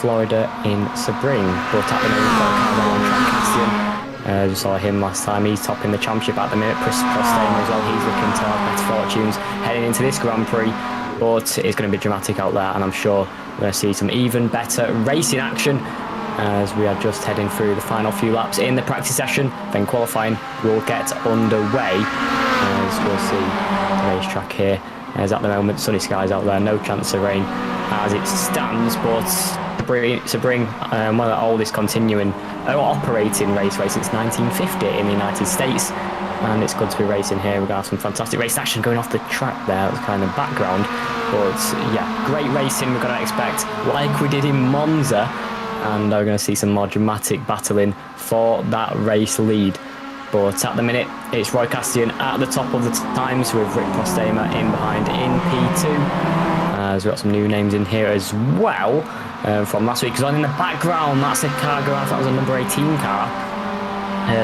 Florida in Sebring. But at the moment, got on track Castian. We saw him last time. He's topping the championship at the minute. Prostema as well. He's looking to have better fortunes heading into this Grand Prix. But it's going to be dramatic out there, and I'm sure we're going to see some even better racing action as we are just heading through the final few laps in the practice session. Then qualifying will get underway as we'll see the racetrack here. As at the moment, sunny skies out there, no chance of rain as it stands, but Sebring, one of the oldest continuing operating raceway since 1950 in the United States, and it's good to be racing here. We're going to have some fantastic race action going off the track there. That's kind of background, but yeah, great racing we're going to expect like we did in Monza, and we're going to see some more dramatic battling for that race lead. But at the minute, it's Roy Castian at the top of the times with Rick Prostema in behind in P2. As we've got some new names in here as well from last week. Because on in the background, that's a car going off. That was a number 18 car.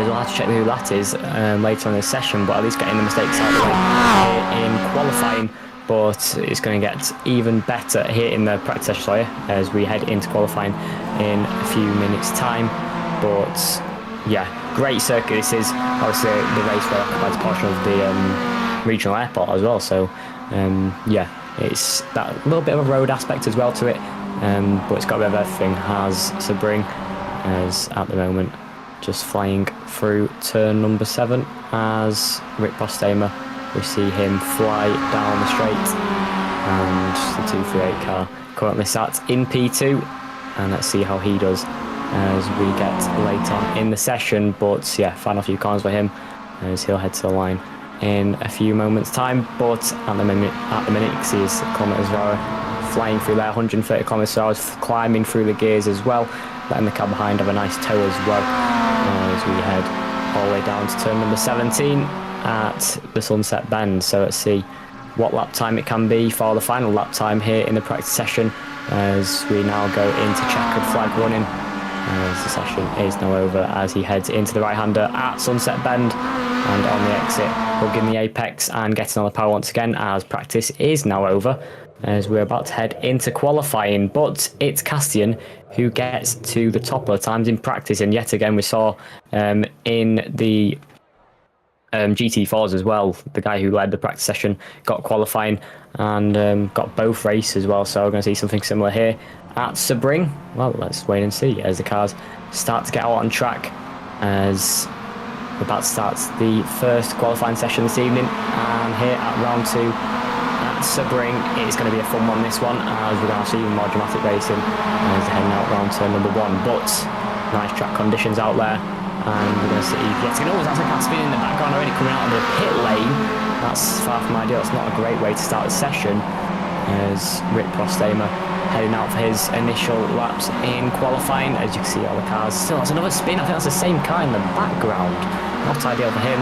We'll have to check who that is later on in the session, but at least getting the mistakes out of the way in qualifying. But it's going to get even better here in the practice session, as we head into qualifying in a few minutes' time. But yeah, great circuit this is. Obviously the raceway occupies a portion of the regional airport as well, so yeah, it's that little bit of a road aspect as well to it, but it's got a bit of everything. Has Sebring, as at the moment just flying through turn number 7 as Rick Postema, we see him fly down the straight, and the 238 car currently sat in P2, and let's see how he does as we get late on in the session. But yeah, final few corners for him as he'll head to the line in a few moments time. But at the minute you can see his kilometres per hour flying through there, 130 kilometres per hour, climbing through the gears as well, letting the car behind have a nice tow as well as we head all the way down to turn number 17 at the Sunset Bend. So let's see what lap time it can be for the final lap time here in the practice session as we now go into checkered flag running. As the session is now over, as he heads into the right-hander at Sunset Bend, and on the exit hugging the apex and getting on the power once again, as practice is now over as we're about to head into qualifying. But it's Castian who gets to the top of the times in practice, and yet again we saw in the GT4s as well, the guy who led the practice session got qualifying and got both races as well, so we're going to see something similar here at Sebring. Well, let's wait and see as the cars start to get out on track as we're about to start the first qualifying session this evening. And here at round 2 at Sebring, it's going to be a fun one, this one, as we're going to see even more dramatic racing as they're heading out round turn number 1. But nice track conditions out there, and we're going to see yet again. Oh, that's a car spin in the background already coming out of the pit lane. That's far from ideal. It's not a great way to start the session as Rick Prostema heading out for his initial laps in qualifying. As you can see, all the cars still has another spin. I think that's the same car in the background. Not ideal for him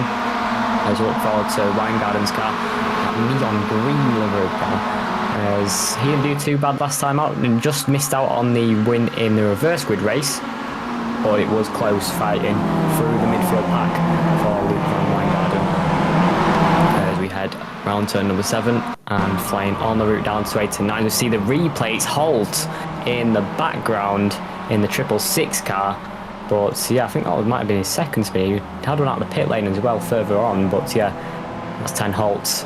as we look forward to Weingarten's car, that neon green livery car, as he didn't do too bad last time out and just missed out on the win in the reverse grid race, but it was close fighting through the midfield pack for Luke van Weingarten as we head round turn number 7 and flying on the route down to 8 and 9. You see the replays halt in the background in the 666 car, but yeah, I think that might have been his second spin. He had one out of the pit lane as well further on, but yeah, that's 10 halts.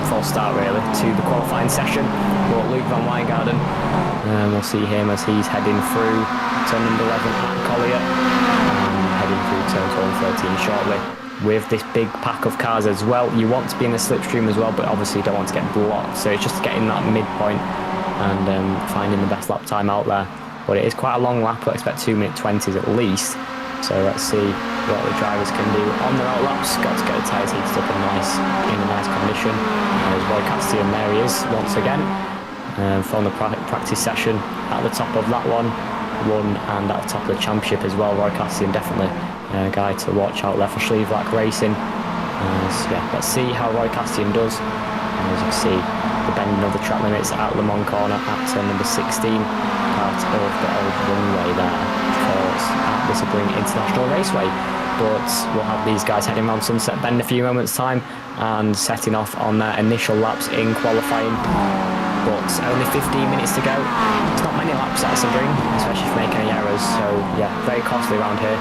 Full start really to the qualifying session. But Luke van Weingarten, we'll see him as he's heading through turn number 11 at Collier, heading through turn 12 and 13 shortly with this big pack of cars as well. You want to be in the slipstream as well, but obviously you don't want to get blocked, so it's just getting that midpoint and finding the best lap time out there. But it is quite a long lap. I expect 2:20s at least, so let's see what the drivers can do on their out laps. Got to get the tyres heated up in a nice condition. There's Roy Castian, there he is once again from the practice session at the top of that one and at the top of the championship as well. Roy Castian definitely a guy to watch out there for Schlievelak Racing. Yeah, let's see how Roy Castian does. As you can see, the bending of the track limits at Le Mans corner at turn number 16, part of the old runway there, of course, at the Sebring International Raceway. but we'll have these guys heading around Sunset Bend in a few moments' time and setting off on their initial laps in qualifying. But only 15 minutes to go. It's not many laps at Sebring, especially if you make any errors. So yeah, very costly around here.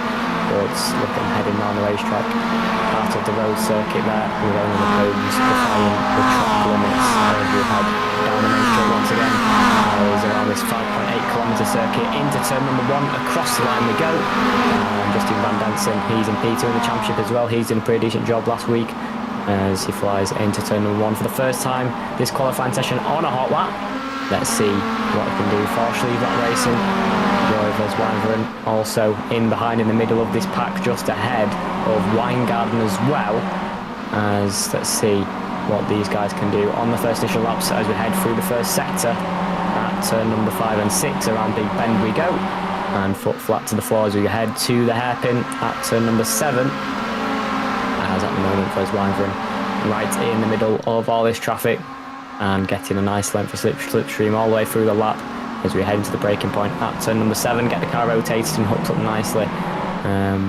But look at them heading around the racetrack. Part of the road circuit there, we're going on the cones, defying the track limits. We've had down the main straight once again. Is around this 5.8km circuit into turn number 1. Across the line we go. Justin Van Densen, he's in P2 in the championship as well. He's done a pretty decent job last week as he flies into turn number 1 for the first time this qualifying session on a hot lap. Let's see what he can do for Sleeve Lap Racing. Roivers Wyvern also in behind in the middle of this pack, just ahead of Weingarten as well. As let's see what these guys can do on the first initial laps as we head through the first sector at turn number 5 and 6. Around Big Bend we go, and foot flat to the floor as we head to the hairpin at turn number 7. As at the moment for Wyvern right in the middle of all this traffic and getting a nice length of slipstream all the way through the lap as we head into the braking point at turn number 7. Get the car rotated and hooked up nicely.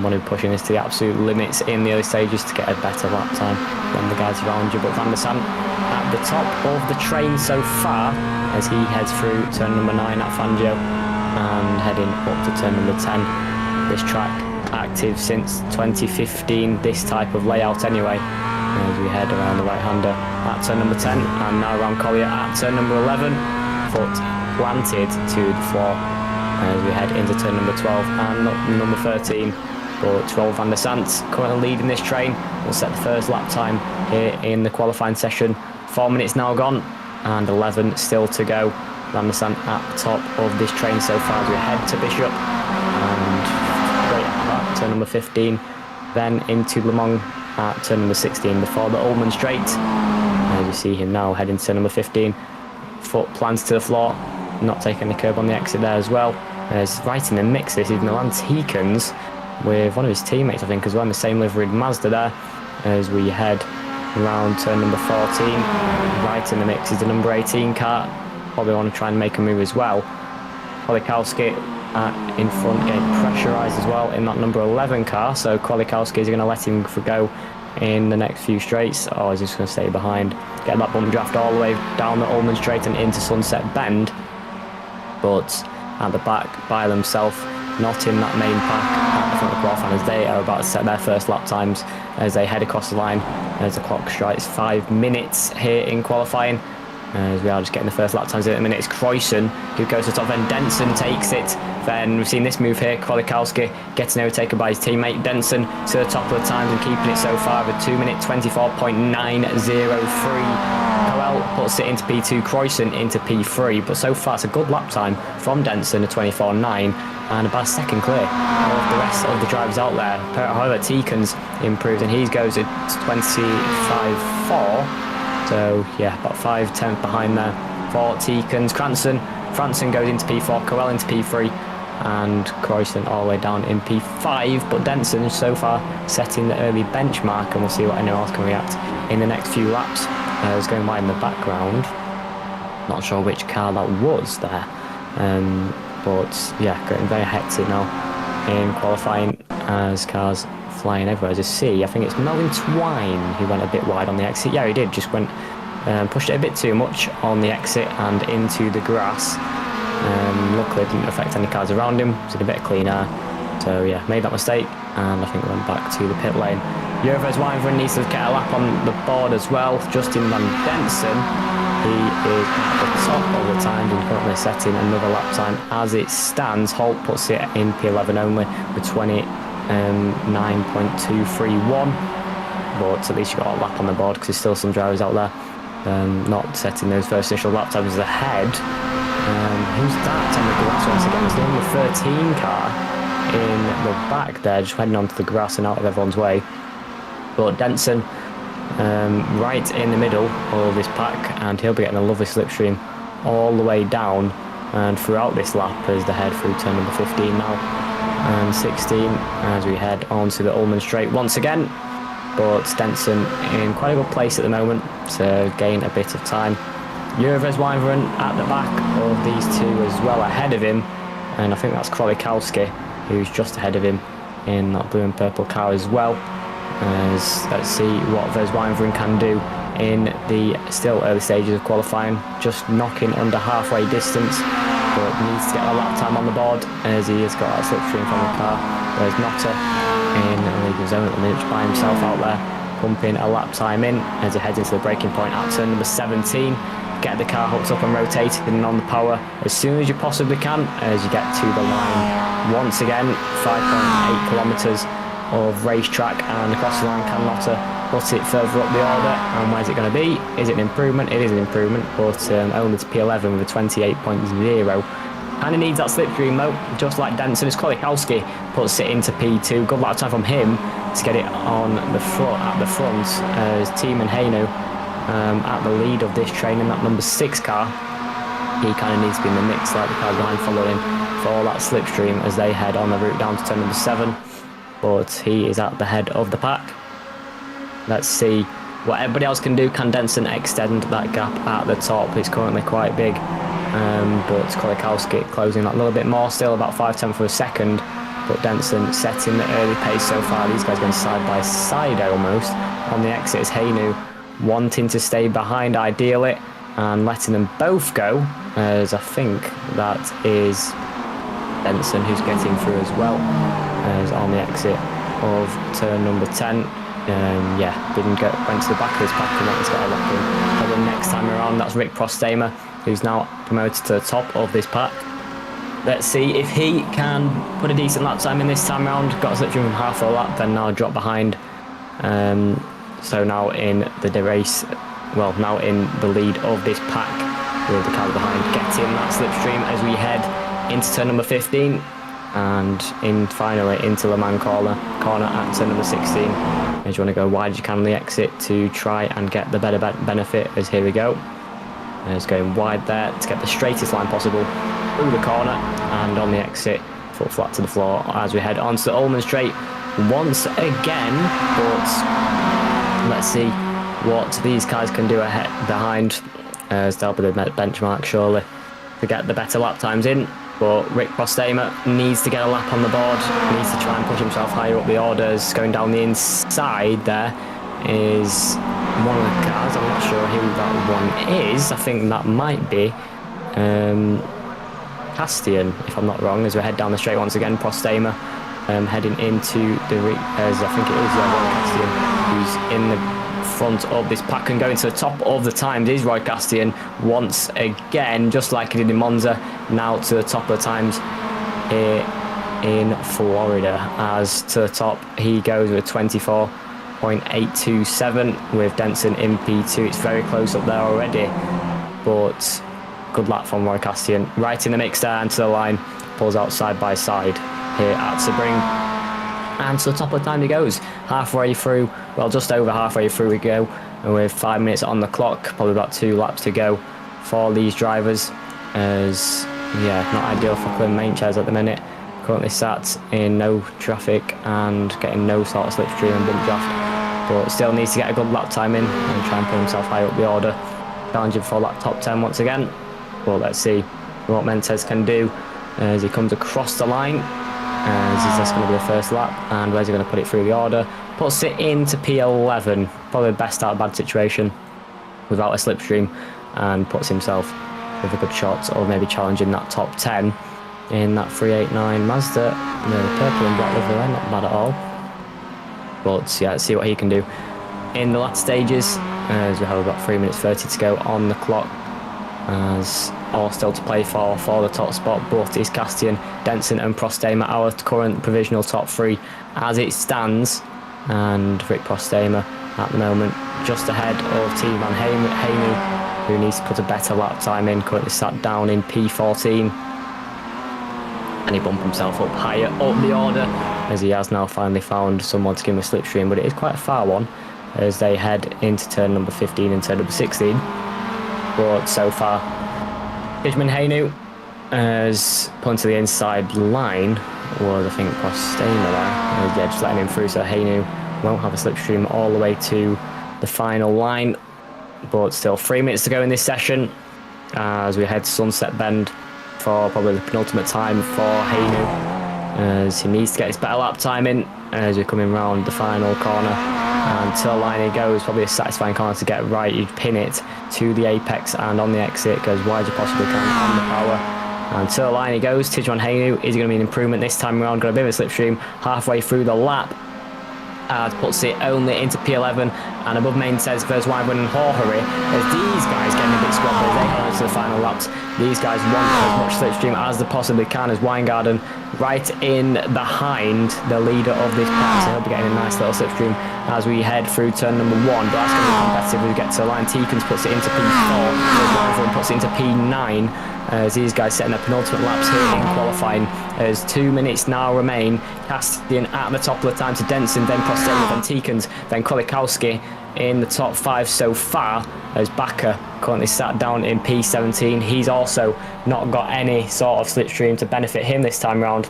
Want to be pushing this to the absolute limits in the early stages to get a better lap time than the guys around you. But Van der Sant at the top of the train so far as he heads through turn number 9 at Fangio and heading up to turn number 10. This track active since 2015, this type of layout anyway, as we head around the right-hander at turn number 10 and now around Collier at turn number 11. Foot planted to the floor as we head into turn number 12 and number 13. But Rolf van der Sant currently leading this train. Will set the first lap time here in the qualifying session. 4 minutes now gone and 11 still to go. Van der Sant at the top of this train so far as we head to Bishop and straight at turn number 15, then into Le Mans at turn number 16 before the Ullman Straight. As you see him now heading to turn number 15. Foot plants to the floor, not taking the curb on the exit there as well. As right in the mix this is Milan Tikens with one of his teammates I think as well in the same liveried Mazda there as we head around turn number 14. Right in the mix is the number 18 car. Probably want to try and make a move as well. Kolikowski in front getting pressurised as well in that number 11 car, so Kolikowski is going to let him go in the next few straights, or is he just going to stay behind, get that bump draft all the way down the Ullman Straight and into Sunset Bend. But at the back by themselves, not in that main pack at the front of the qualifying, as they are about to set their first lap times as they head across the line as the clock strikes 5 minutes here in qualifying. As we are just getting the first lap times in a minute. It's Kreuzen who goes to the top, then Denson takes it. Then we've seen this move here, Kolikowski getting overtaken by his teammate Denson to the top of the times and keeping it so far with 2 minute 24.903. Coel puts it into P2, Kreuzen into P3, but so far it's a good lap time from Denson at 24.9 and about a second clear of the rest of the drivers out there. However, Tikens improves and he goes at 25.4. So yeah, about 5/10 behind there for Tikens. Franson goes into P4, Coel into P3 and Kreuzen all the way down in P5. But Denson so far setting the early benchmark and we'll see what anyone else can react in the next few laps. Is going by in the background. Not sure which car that was there. But yeah, getting very hectic now in qualifying as cars flying everywhere. As you see, I think it's Melvin Twine who went a bit wide on the exit. Yeah, he did, just went pushed it a bit too much on the exit and into the grass. Luckily it didn't affect any cars around him, did a bit of clean air. So yeah, made that mistake and I think went back to the pit lane. Jurvers Wyvern needs to get a lap on the board as well. Justin Van Densen, he is at the top of the times and currently setting another lap time as it stands. Holt puts it in P11 only with 29.231, but at least you got a lap on the board because there's still some drivers out there not setting those first initial lap times ahead. Who's that on the grass once again? It's the number 13 car in the back there, just heading onto the grass and out of everyone's way. But Denson right in the middle of this pack and he'll be getting a lovely slipstream all the way down and throughout this lap as they head through turn number 15 now and 16 as we head onto the Ullman Straight once again. But Denson in quite a good place at the moment to gain a bit of time. Jurvers Wyvern at the back of these two as well ahead of him, and I think that's Krolikowski who's just ahead of him in that blue and purple car as well. As let's see what Versweinveren can do in the still early stages of qualifying, just knocking under halfway distance, but needs to get a lap time on the board as he has got that slipstream from the car. There's Notta in the leading zone at the minute by himself out there, pumping a lap time in as he heads into the braking point at turn number 17. Get the car hooked up and rotated and on the power as soon as you possibly can as you get to the line once again. 5.8 kilometres of racetrack, and across the line can Notta put it further up the order, and where's it going to be? Is it an improvement? It is an improvement, but only to P11 with a 28.0. Kind of needs that slipstream though, just like Denson. It's Kolikowski puts it into P2. Good lap time from him to get it on the front at the front as Team and Haino at the lead of this train in that number 6 car. He kind of needs to be in the mix like the cars behind following for that slipstream as they head on the route down to turn number 7. But he is at the head of the pack. Let's see what everybody else can do. Can Denson extend that gap at the top? It's currently quite big, but Kolikowski closing that a little bit more, still about 5/10 of a second. But Denson setting the early pace so far. These guys going side by side almost. On the exit is Hainu wanting to stay behind ideally and letting them both go, as I think that is Denson who's getting through as well, as on the exit of turn number 10. Went to the back of his pack and wanted to get a lap in. Probably next time around, that's Rick Prostema, who's now promoted to the top of this pack. Let's see if he can put a decent lap time in this time around. Got a slipstream from half a lap, then now drop behind. So now in the race, well, now in the lead of this pack with the car behind, getting that slipstream as we head into turn number 15 and finally into Le Mans corner at turn number 16. As you want to go wide as you can on the exit to try and get the better benefit, as here we go. And it's going wide there to get the straightest line possible through the corner, and on the exit foot flat to the floor as we head onto the Ullman Straight once again. But let's see what these guys can do ahead behind, as they'll be the benchmark surely to get the better lap times in. But Rick Prostema needs to get a lap on the board, needs to try and push himself higher up the orders. Going down the inside there is one of the cars. I'm not sure who that one is. I think that might be Castian, if I'm not wrong, as we head down the straight once again. Prostema heading into as I think it is Roy Castian, who's in the front of this pack, and going to the top of the times is Roy Castian once again, just like he did in Monza, now to the top of the times here in Florida. As to the top he goes with 24.827 with Denson in P2. It's very close up there already, but good lap from Roy Castian, right in the mix there and to the line, pulls out side by side here at Sebring. And to the top of the time he goes, halfway through, well, just over halfway through we go, and with 5 minutes on the clock, probably about 2 laps to go for these drivers, as not ideal for Clint Mainchez at the minute, currently sat in no traffic and getting no sort of slipstream and bump draft, but still needs to get a good lap time in and try and put himself high up the order, challenging for that top 10 once again. Well, let's see what Mentes can do as he comes across the line. As is this going to be the first lap, and where's he going to put it through the order? Puts it into P11, probably the best out of bad situation without a slipstream, and puts himself with a good shot of maybe challenging that top 10 in that 389 Mazda. The purple and black livery there, not bad at all. But yeah, let's see what he can do in the last stages, as we have about 3 minutes 30 to go on the clock, as all still to play for the top spot. But is Castian, Denson and Prostema our current provisional top 3 as it stands, and Rick Prostema at the moment just ahead of Team Van Hainu, who needs to put a better lap time in, currently sat down in P14, and he bumped himself up higher up the order as he has now finally found someone to give him a slipstream, but it is quite a far one as they head into turn number 15 and turn number 16. But so far Benjamin Hainu has put to the inside line, was I think Prostema there, just letting him through, so Hainu won't have a slipstream all the way to the final line. But still 3 minutes to go in this session as we head to Sunset Bend for probably the penultimate time for Hainu as he needs to get his better lap time in as we're coming round the final corner. And to the line he goes, probably a satisfying corner to get right. You'd pin it to the apex, and on the exit goes wide as you possibly can on the power. And to the line he goes. Tijman Hainu, is going to be an improvement this time around? Got a bit of a slipstream halfway through the lap. Puts it only into P11, and above main says Verswijven and Horhery, as these guys getting a bit squabbly as they head on to the final laps. These guys want as much slipstream as they possibly can, as Weingarten right in behind the leader of this pack, so he'll be getting a nice little slipstream as we head through turn number 1. But that's going to be competitive as we get to the line. Teekens puts it into P4, Verswijven puts it into P9, as these guys setting their penultimate laps here in qualifying, as 2 minutes now remain. Castian at the top of the time to Denson, then Prostella, then Teekens, then Kolikowski in the top 5 so far, as Bakker currently sat down in P17. He's also not got any sort of slipstream to benefit him this time round.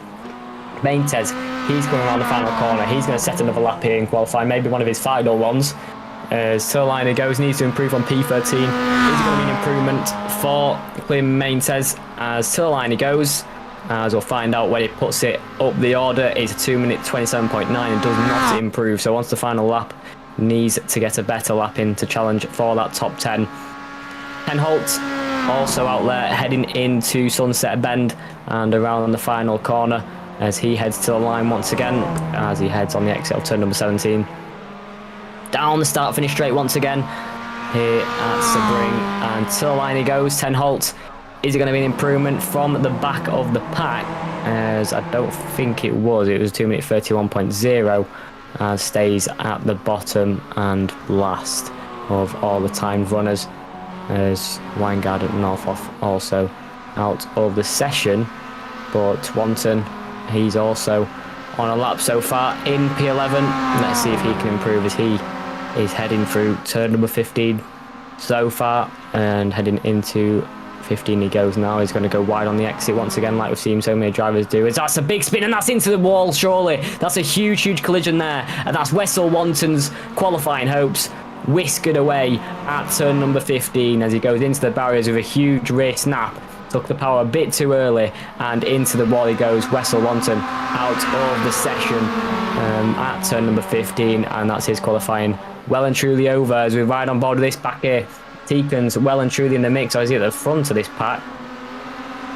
Maintez, he's going around the final corner. He's going to set another lap here in qualifying, maybe one of his final ones. As Turliner goes, needs to improve on P13. Is going to be an improvement for Klim Maintez as Turliner goes. As we'll find out when he puts it up the order, it's a 2 minute 27.9 and does not improve. So once the final lap, needs to get a better lap in to challenge for that top 10. Ken Holt also out there heading into Sunset Bend and around the final corner as he heads to the line once again, as he heads on the exit of turn number 17. Down the start finish straight once again here at Sebring, and to the line he goes. Ten Holt, is it going to be an improvement from the back of the pack? As I don't think it was 2 minute 31.0, and stays at the bottom and last of all the timed runners, as Weingarten and Northoff also out of the session. But Wanton, he's also on a lap so far in P11. Let's see if he can improve as he is heading through turn number 15 so far, and heading into 15 he goes now. He's going to go wide on the exit once again, like we've seen so many drivers do. That's a big spin, and that's into the wall, surely. That's a huge collision there, and that's Wessel Wanton's qualifying hopes whiskered away at turn number 15 as he goes into the barriers with a huge rear snap. Took the power a bit too early, and into the wall he goes. Wessel Wanton out of the session at turn number 15, and that's his qualifying well and truly over as we ride on board with this back here. Teekens well and truly in the mix, as he's at the front of this pack.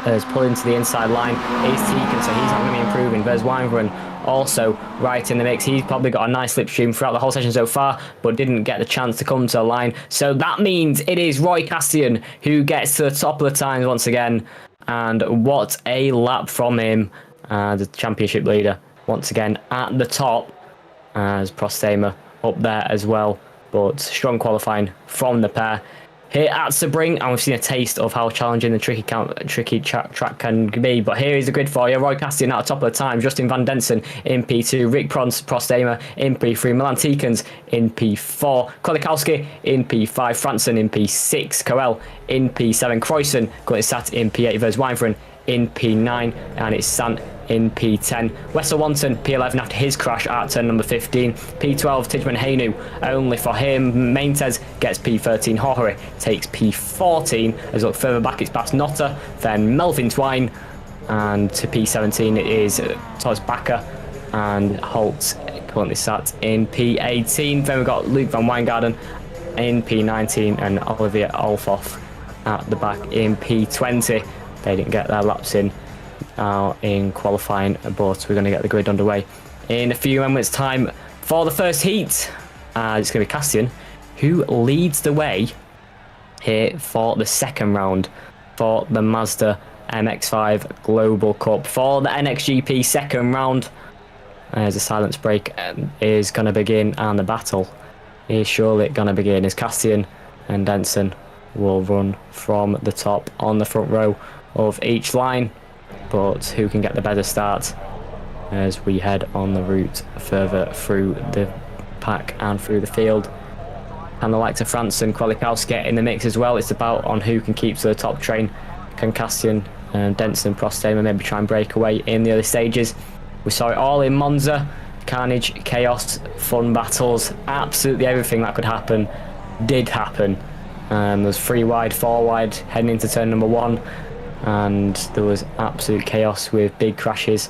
As pulling to the inside line is Teekens, so he's not going to be improving. There's Weingarten also right in the mix. He's probably got a nice slipstream throughout the whole session so far, but didn't get the chance to come to the line. So that means it is Roy Castian who gets to the top of the times once again. And what a lap from him, the championship leader once again at the top, as Prostema up there as well. But strong qualifying from the pair here at Sebring, and we've seen a taste of how challenging the tricky track can be. But here is the grid for you. Roy Castian at the top of the time, Justin Van Densen in P2, Rick Prostema in P3, Milan Teekens in P4, Kolikowski in P5, Franson in P6, Coel in P7, Kreuzen got it sat in P8, Verswijven in P9, and it's Sant in P10. Wessel Wanton P11 after his crash at turn number 15. P12 Tijman Hainu only for him. Maintez gets P13. Horhery takes P14. As we look further back, it's past Notter, then Melvin Twine, and to P17 it is Thomas Bakker, and Holt currently sat in P18. Then we've got Luke van Weingarten in P19 and Olivier Olfoff at the back in P20. They didn't get their laps in qualifying, but we're going to get the grid underway in a few moments time for the first heat. It's going to be Castian who leads the way here for the second round for the Mazda MX5 Global Cup. For the NXGP second round, as a silence break is going to begin, and the battle is surely going to begin as Castian and Denson will run from the top on the front row of each line. But who can get the better start as we head on the route further through the pack and through the field. And the likes of France and Kolikowski get in the mix as well. It's about on who can keep to the top train. Can Castian and Denson, Prostema maybe try and break away in the other stages? We saw it all in Monza. Carnage, chaos, fun battles, absolutely everything that could happen did happen. There was 3 wide, 4 wide heading into turn number 1. And there was absolute chaos with big crashes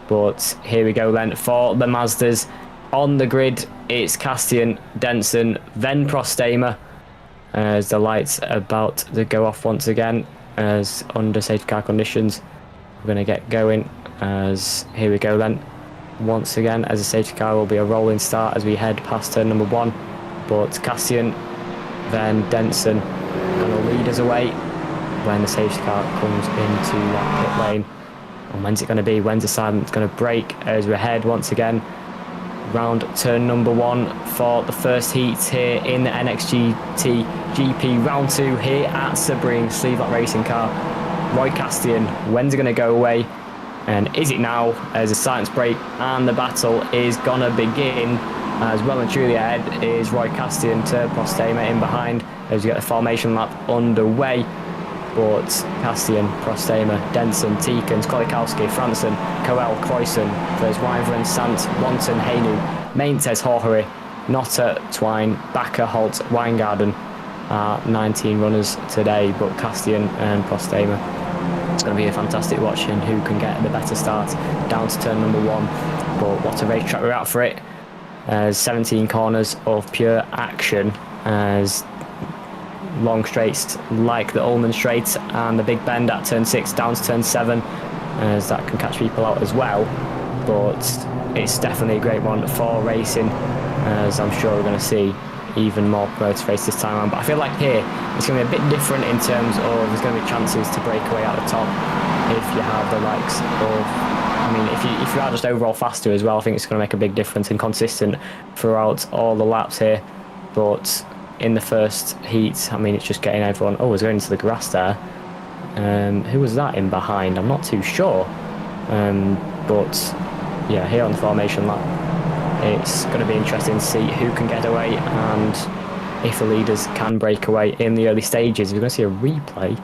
But here we go then for the Mazdas. On the grid, it's Castian, Denson, then Prostema. As the lights are about to go off once again, as under safety car conditions. We're going to get going, as here we go then. Once again, as a safety car will be a rolling start as we head past turn number 1. But Castian, then Denson, going to lead us away when the safety car comes into that pit lane. And when's it going to be? When's the silence going to break as we head once again round turn number 1 for the first heat here in the NXGT GP round 2 here at Sebring, Sleeve-Lock Racing Car. Roy Castian, when's it going to go away? And is it now as a silence break and the battle is going to begin? As well and truly ahead is Roy Castian to Prostema in behind as we get the formation lap underway. But Castian, Prostema, Denson, Teekens, Kolikowski, Franson, Coel, Croyson, there's Wyvern, Sant, Wanton, Hainu, Maintes, Horhery, Notter, Twine, Backer, Holt, Weingarten are 19 runners today, but Castian and Prostema. It's going to be a fantastic watch and who can get the better start down to turn number 1. But what a racetrack we're out for it. 17 corners of pure action as long straights like the Ullman straight and the big bend at turn 6 down to turn 7 as that can catch people out as well. But it's definitely a great one for racing, as I'm sure we're going to see even more promoters race this time around. But I feel like here it's going to be a bit different in terms of there's going to be chances to break away at the top if you have the likes of, I mean, if you are just overall faster as well. I think it's going to make a big difference and consistent throughout all the laps here. But in the first heat, I mean, it's just getting everyone. Oh, it's going into the grass there. Who was that in behind? I'm not too sure. But yeah, here on the formation lap, it's going to be interesting to see who can get away and if the leaders can break away in the early stages. We're going to see a replay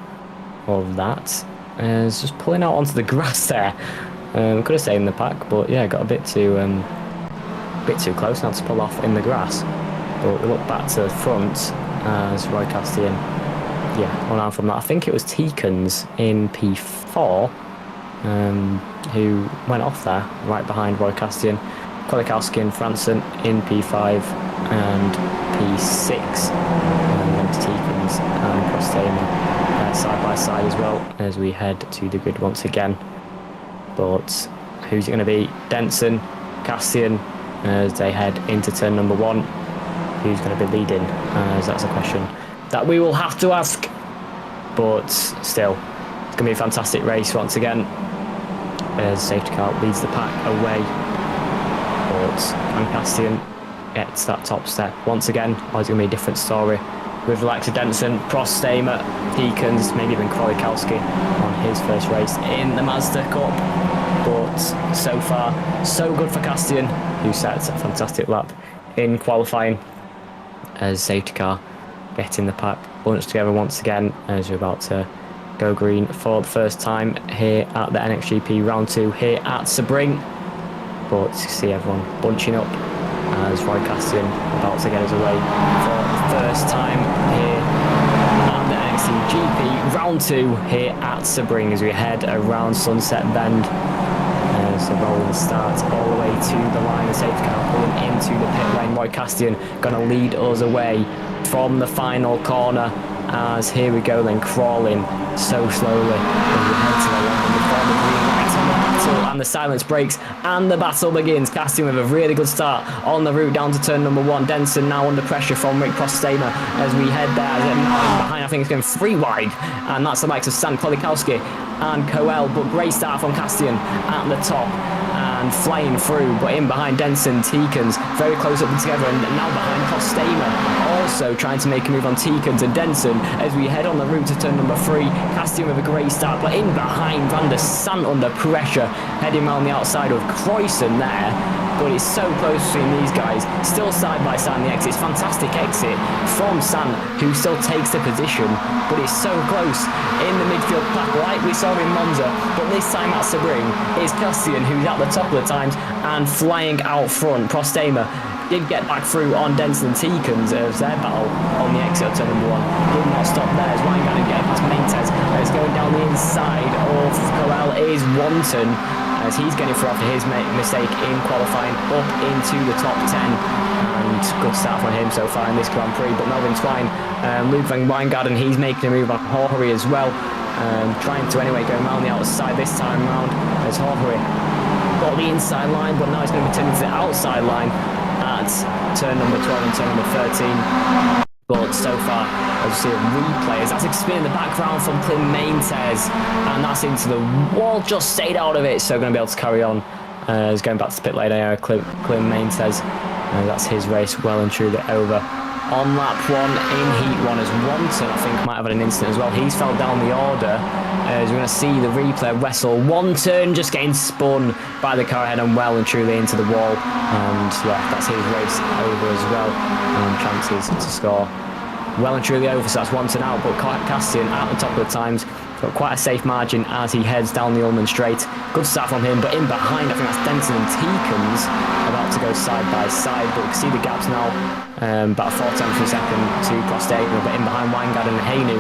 of that. It's just pulling out onto the grass there. Could have stayed in the pack, but yeah, got a bit too close now to pull off in the grass. But we look back to the front as Roy Castian, yeah, on from that. I think it was Teekens in P4 who went off there right behind Roy Castian. Kolikowski and Franson in P5 and P6, and then Teekens and Prostema side by side as well as we head to the grid once again. But who's it going to be? Denson, Castian, as they head into turn number 1. Who's going to be leading? As that's a question that we will have to ask. But still, it's going to be a fantastic race once again as safety car leads the pack away. But can Castian get to that top step once again? Or is it going to be a different story with the likes of Denson, Prostema, Deakins, maybe even Kolikowski on his first race in the Mazda Cup? But so far, so good for Castian, who sets a fantastic lap in qualifying as safety car getting the pack bunched together once again as we're about to go green for the first time here at the NXGP round 2 here at Sebring. But you see everyone bunching up as Roy Castian about to get us away for the first time here at the NXGP round 2 here at Sebring as we head around Sunset Bend. So rolling the start all the way to the line, the safety car pulling into the pit lane. Roy Castian going to lead us away from the final corner as here we go then crawling so slowly as we head to the line before the green lights on the battle and the silence breaks and the battle begins. Castian with a really good start on the route down to turn number 1. Denson now under pressure from Rick Prostema as we head there. As behind, I think it's going 3 wide, and that's the likes of Sant, Kolikowski and Coel, but great start from Castian at the top and flying through, but in behind Denson, Teekens very close up together, and now behind Prostema also trying to make a move on Teekens and Denson as we head on the route to turn number 3. Castian with a great start, but in behind Van der Sant under pressure, heading around the outside of Croyson there. But it's so close between these guys, still side by side on the exit. It's fantastic exit from Sant, who still takes the position, but it's so close in the midfield pack like we saw in Monza. But this time at Sebring, it's Castian who's at the top of the times and flying out front. Prostema did get back through on Denson and Teekens as their battle on the exit of turn number 1. Did not stop there as Weingarten getting past Maintes. It's going down the inside of Coel is Wanton. as he's getting through after his mistake in qualifying up into the top 10. And good start from him so far in this Grand Prix. But Melvin Twine, Luke van Wijngaarden, he's making a move on Jorge as well. Trying to anyway go around the outside this time round as Jorge got the inside line, but now he's going to be turning to the outside line at turn number 12 and turn number 13. But so far, as you see a replay, as that's spin in the background from Clint Maintez, and that's into the wall, just stayed out of it, so going to be able to carry on. He's going back to pit lane area, Clint Maintez, that's his race well and truly over. On lap 1, in heat 1, as Wanton, I think, might have had an incident as well. He's fell down the order. As we're going to see the replay, Wessel, one turn, just getting spun by the car ahead and well and truly into the wall. And yeah, that's his race over as well. And chances to score well and truly over, so that's Wanton out. But Castian at the top of the times, got quite a safe margin as he heads down the Ullman Straight. Good start from him, but in behind, I think that's Denton and Teekens about to go side by side. But we can see the gaps now, about 4 tenths per second to Prostagno, but in behind Wijngaarden and Hainu,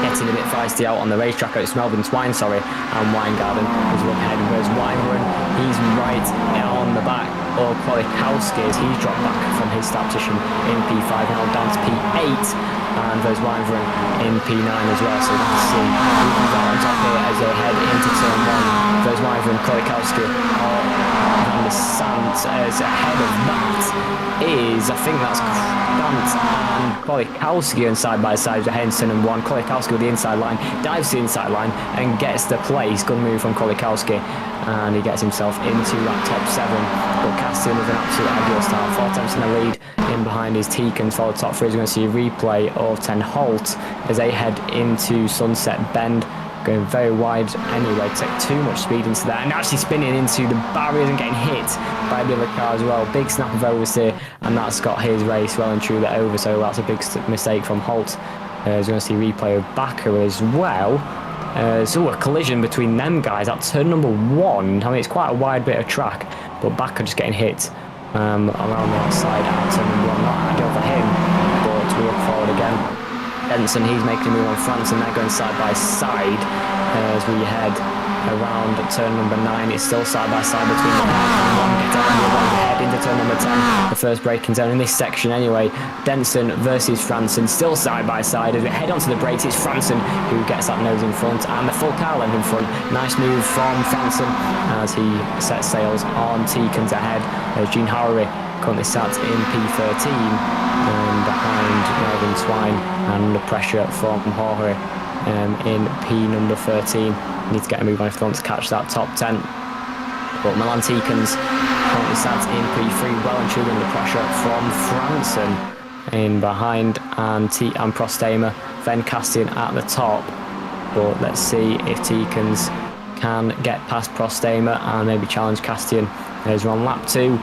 getting a bit feisty out on the racetrack. It's Melvin Twine, sorry, and Wijngaarden is looking ahead. Whereas Weinrun, he's right on the back. Or Kolikowski, as he's dropped back from his start position in P5, now down to P8, and there's Weinrun in P9 as well. So let's see who comes out on top here as they head into turn 1. There's Weinrun, Kolikowski, and the Sant as ahead of that is, I think that's Sant and Kolikowski on side by side ahead in turn 1. Kolikowski with the inside line, dives to the inside line and gets the place. Good move from Kolikowski, and he gets himself into that top 7. But Castian with an absolute ideal start, 4 tenths in the lead. In behind is Teekens for the top 3. We're going to see a replay of Ten Holt as they head into Sunset Bend, going very wide anyway, take too much speed into that, and actually spinning into the barriers and getting hit by the other car as well. Big snap of oversteer, and that's got his race well and truly over, so that's a big mistake from Holt. We're going to see a replay of Bakker as well. So a collision between them guys at turn number 1. I mean, it's quite a wide bit of track, but Bakker just getting hit around the outside at turn number 1. Not ideal for him, but we look forward again. Benson, he's making a move on France, and they're going side by side as we head around turn number 9. It's still side by side between them. Head into turn number 10, the first braking zone in this section anyway. Denson versus Franson, still side by side. As we head onto the brakes, it's Franson who gets that nose in front and the full car length in front. Nice move from Franson as he sets sails on Teekens ahead. Gene Howery currently sat in P13 and behind Melvin Twine, and under pressure from Jorge in P number 13. Need to get a move on if they want to catch that top 10. But Milan Teekens currently sat in P3, well and truly under pressure from Franson in behind, and Prostema, then Castian at the top. But let's see if Teekens can get past Prostema and maybe challenge Castian. There's on lap 2.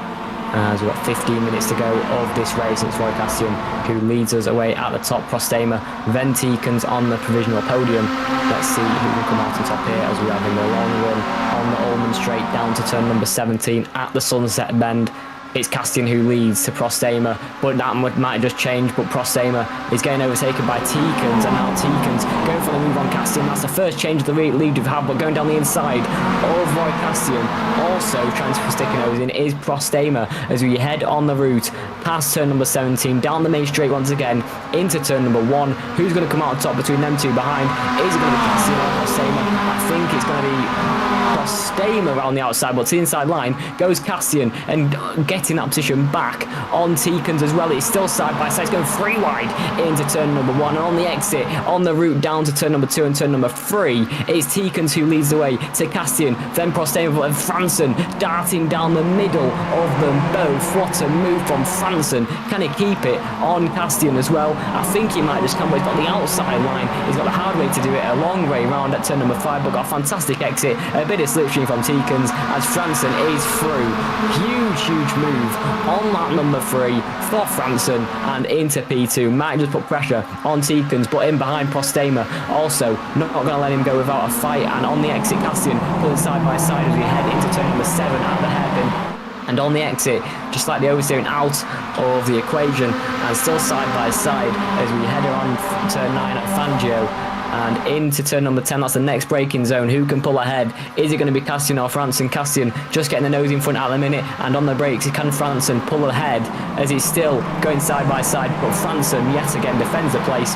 As we've got 15 minutes to go of this race. It's Roy Castian who leads us away at the top. Prostema, then Teekens on the provisional podium. Let's see who can come out on top here as we have in the long run on the Ullman Straight down to turn number 17 at the Sunset Bend. It's Castian who leads to Prostema, but that might just change. But Prostema is getting overtaken by Teekens, and now Teekens going for the move on Castian. That's the first change of the lead we've had, but going down the inside of Roy Castian, also trying to stick a nose in, is Prostema as we head on the route past turn number 17, down the main straight once again, into turn number 1. Who's going to come out on top between them two behind? Is it going to be Castian or Prostema? I think it's going to be Prostema around the outside, but to the inside line goes Castian, and getting that position back on Teekens as well. It's still side by side. It's going 3 wide into turn number 1, and on the exit on the route down to turn number 2 and turn number 3, it's Teekens who leads the way to Castian, then Prostema, and Franson darting down the middle of them both. What a move from Franson. Can he keep it on Castian as well? I think he might just come, but he's got the outside line. He's got the hard way to do it, a long way round at turn number 5, but got a fantastic exit. A bit of slipstream from Teekens as Franson is through. Huge move on lap number 3 for Franson and into P2. Might just put pressure on Teekens, but in behind Prostema also not going to let him go without a fight. And on the exit, Castian pulling side by side as we head into turn number 7 at the hairpin. And on the exit, just slightly oversteering out of the equation, and still side by side as we head around turn 9 at Fangio. and into turn number 10. That's the next braking zone. Who can pull ahead? Is it going to be Castian or Franson? Castian just getting the nose in front at the minute, and on the brakes, can Franson pull ahead as he's still going side by side? But Franson yet again defends the place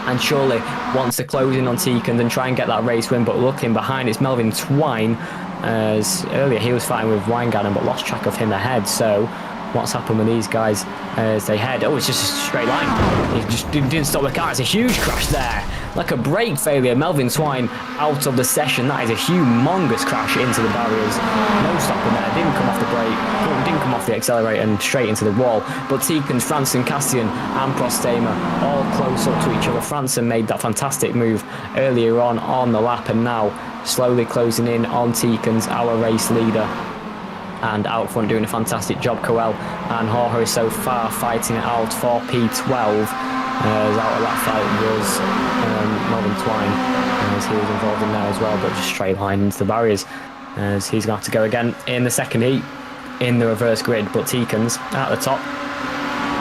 and surely wants to close in on Teekens and try and get that race win. But looking behind, it's Melvin Twine, as earlier he was fighting with Weingarten but lost track of him ahead. So what's happened with these guys as they head? Oh, it's just a straight line. He just didn't stop the car. It's a huge crash there, like a brake failure. Melvin Twine out of the session. That is a humongous crash into the barriers. No stopping there. Didn't come off the brake, didn't come off the accelerator, and straight into the wall. But Teekens, Franson, Castian and Prostema all close up to each other. Franson made that fantastic move earlier on the lap, and now slowly closing in on Teekens, our race leader. And out front doing a fantastic job, Coel and Jorge so far fighting it out for P12. As out of that fight was Melvin Twine, as he was involved in there as well, but just straight line into the barriers, as he's going to have to go again in the second heat in the reverse grid. But Teekens at the top,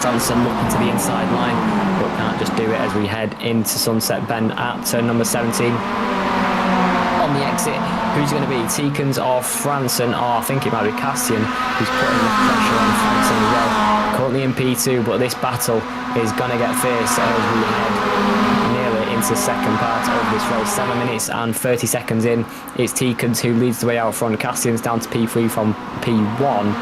Franson looking to the inside line, but can't just do it as we head into Sunset Bend at turn number 17. On the exit, who's going to be Teekens or Franson? Or I think it might be Castian who's putting the pressure on Franson as well. Currently in P2, but this battle is going to get fierce as we head nearly into the second part of this race. 7 minutes and 30 seconds in, it's Teekens who leads the way out front. Castian's down to P3 from P1.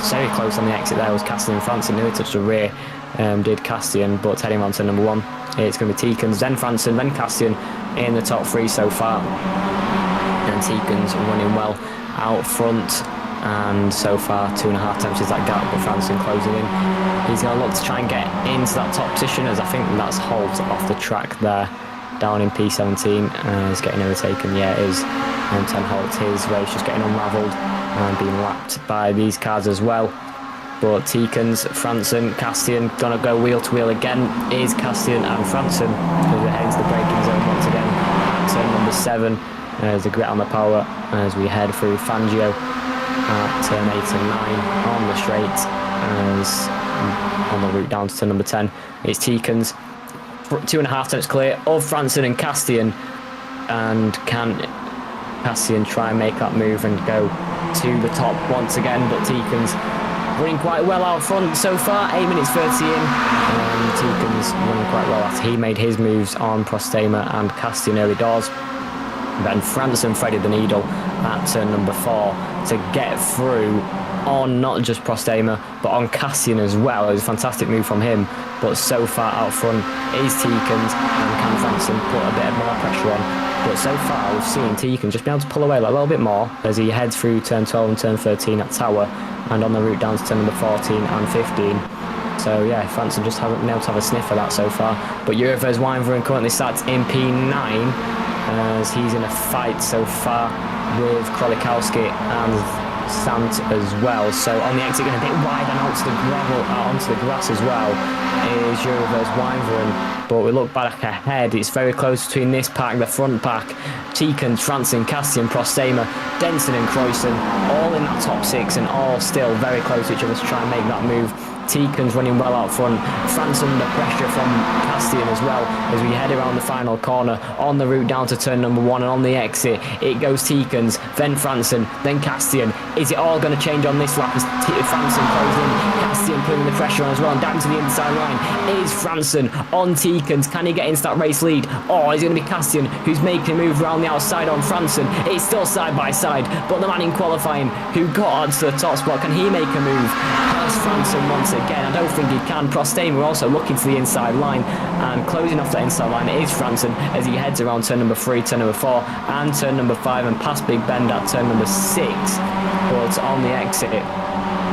Very close on the exit there was Castian and Franson. Nearly touched the rear, did Castian, but heading on to number 1. It's going to be Teekens, then Franson, then Castian in the top 3 so far. And Teekens running well out front, and so far 2.5 attempts is that gap, but Franson closing in. He's going to look to try and get into that top position, as I think that's Holt off the track there, down in P17. He's getting overtaken, yeah it is. And 10 Holt, his race just getting unravelled and being lapped by these cars as well. But Teekens, Franson, Castian gonna go wheel to wheel again. Is Castian and Franson, because we're heading to the braking zone once again at turn number 7. There's the grit on the power as we head through Fangio at turn 8 and 9 on the straight, as on the route down to turn number 10. It's Teekens, 2.5 attempts clear of Franson and Castian, and can Castian try and make that move and go to the top once again? But Teekens running quite well out front so far, 8 minutes 30 in, and Teekens running quite well after he made his moves on Prostema and Castian early doors. Then Franson threaded the needle at turn number 4 to get through on not just Prostema but on Castian as well. It was a fantastic move from him, but so far out front is Teekens, and can Franson put a bit of more pressure on? But so far we've seen Teekens just be able to pull away a little bit more as he heads through turn 12 and turn 13 at Tower, and on the route down to turn number 14 and 15. So yeah, Franson just hasn't been able to have a sniff of that so far. But Jurvers Weinveren currently starts in P9, as he's in a fight so far with Krolikowski and Sant as well. So on the exit, going a bit wide and out to the gravel, onto the grass as well, is Jurvers Weinveren. But we look back ahead, it's very close between this pack, the front pack. Teekens, Franson, Castian, Prostema, Denson and Croyson, all in that top 6 and all still very close to each other to try and make that move. Teekens running well out front, Franson under pressure from Castian as well as we head around the final corner on the route down to turn number 1, and on the exit it goes Teekens, then Franson, then Castian. Is it all going to change on this lap as Franson closes in, Castian putting the pressure on as well, and down to the inside line is Franson on Teekens. Can he get into that race lead, or is it going to be Castian who's making a move around the outside on Franson? It's still side by side, but the man in qualifying who got onto the top spot, can he make a move past Franson once again? I don't think he can. Prostema also looking to the inside line, and closing off that inside line is Franson as he heads around turn number 3, turn number 4 and turn number 5, and past Big Bend at turn number 6. But on the exit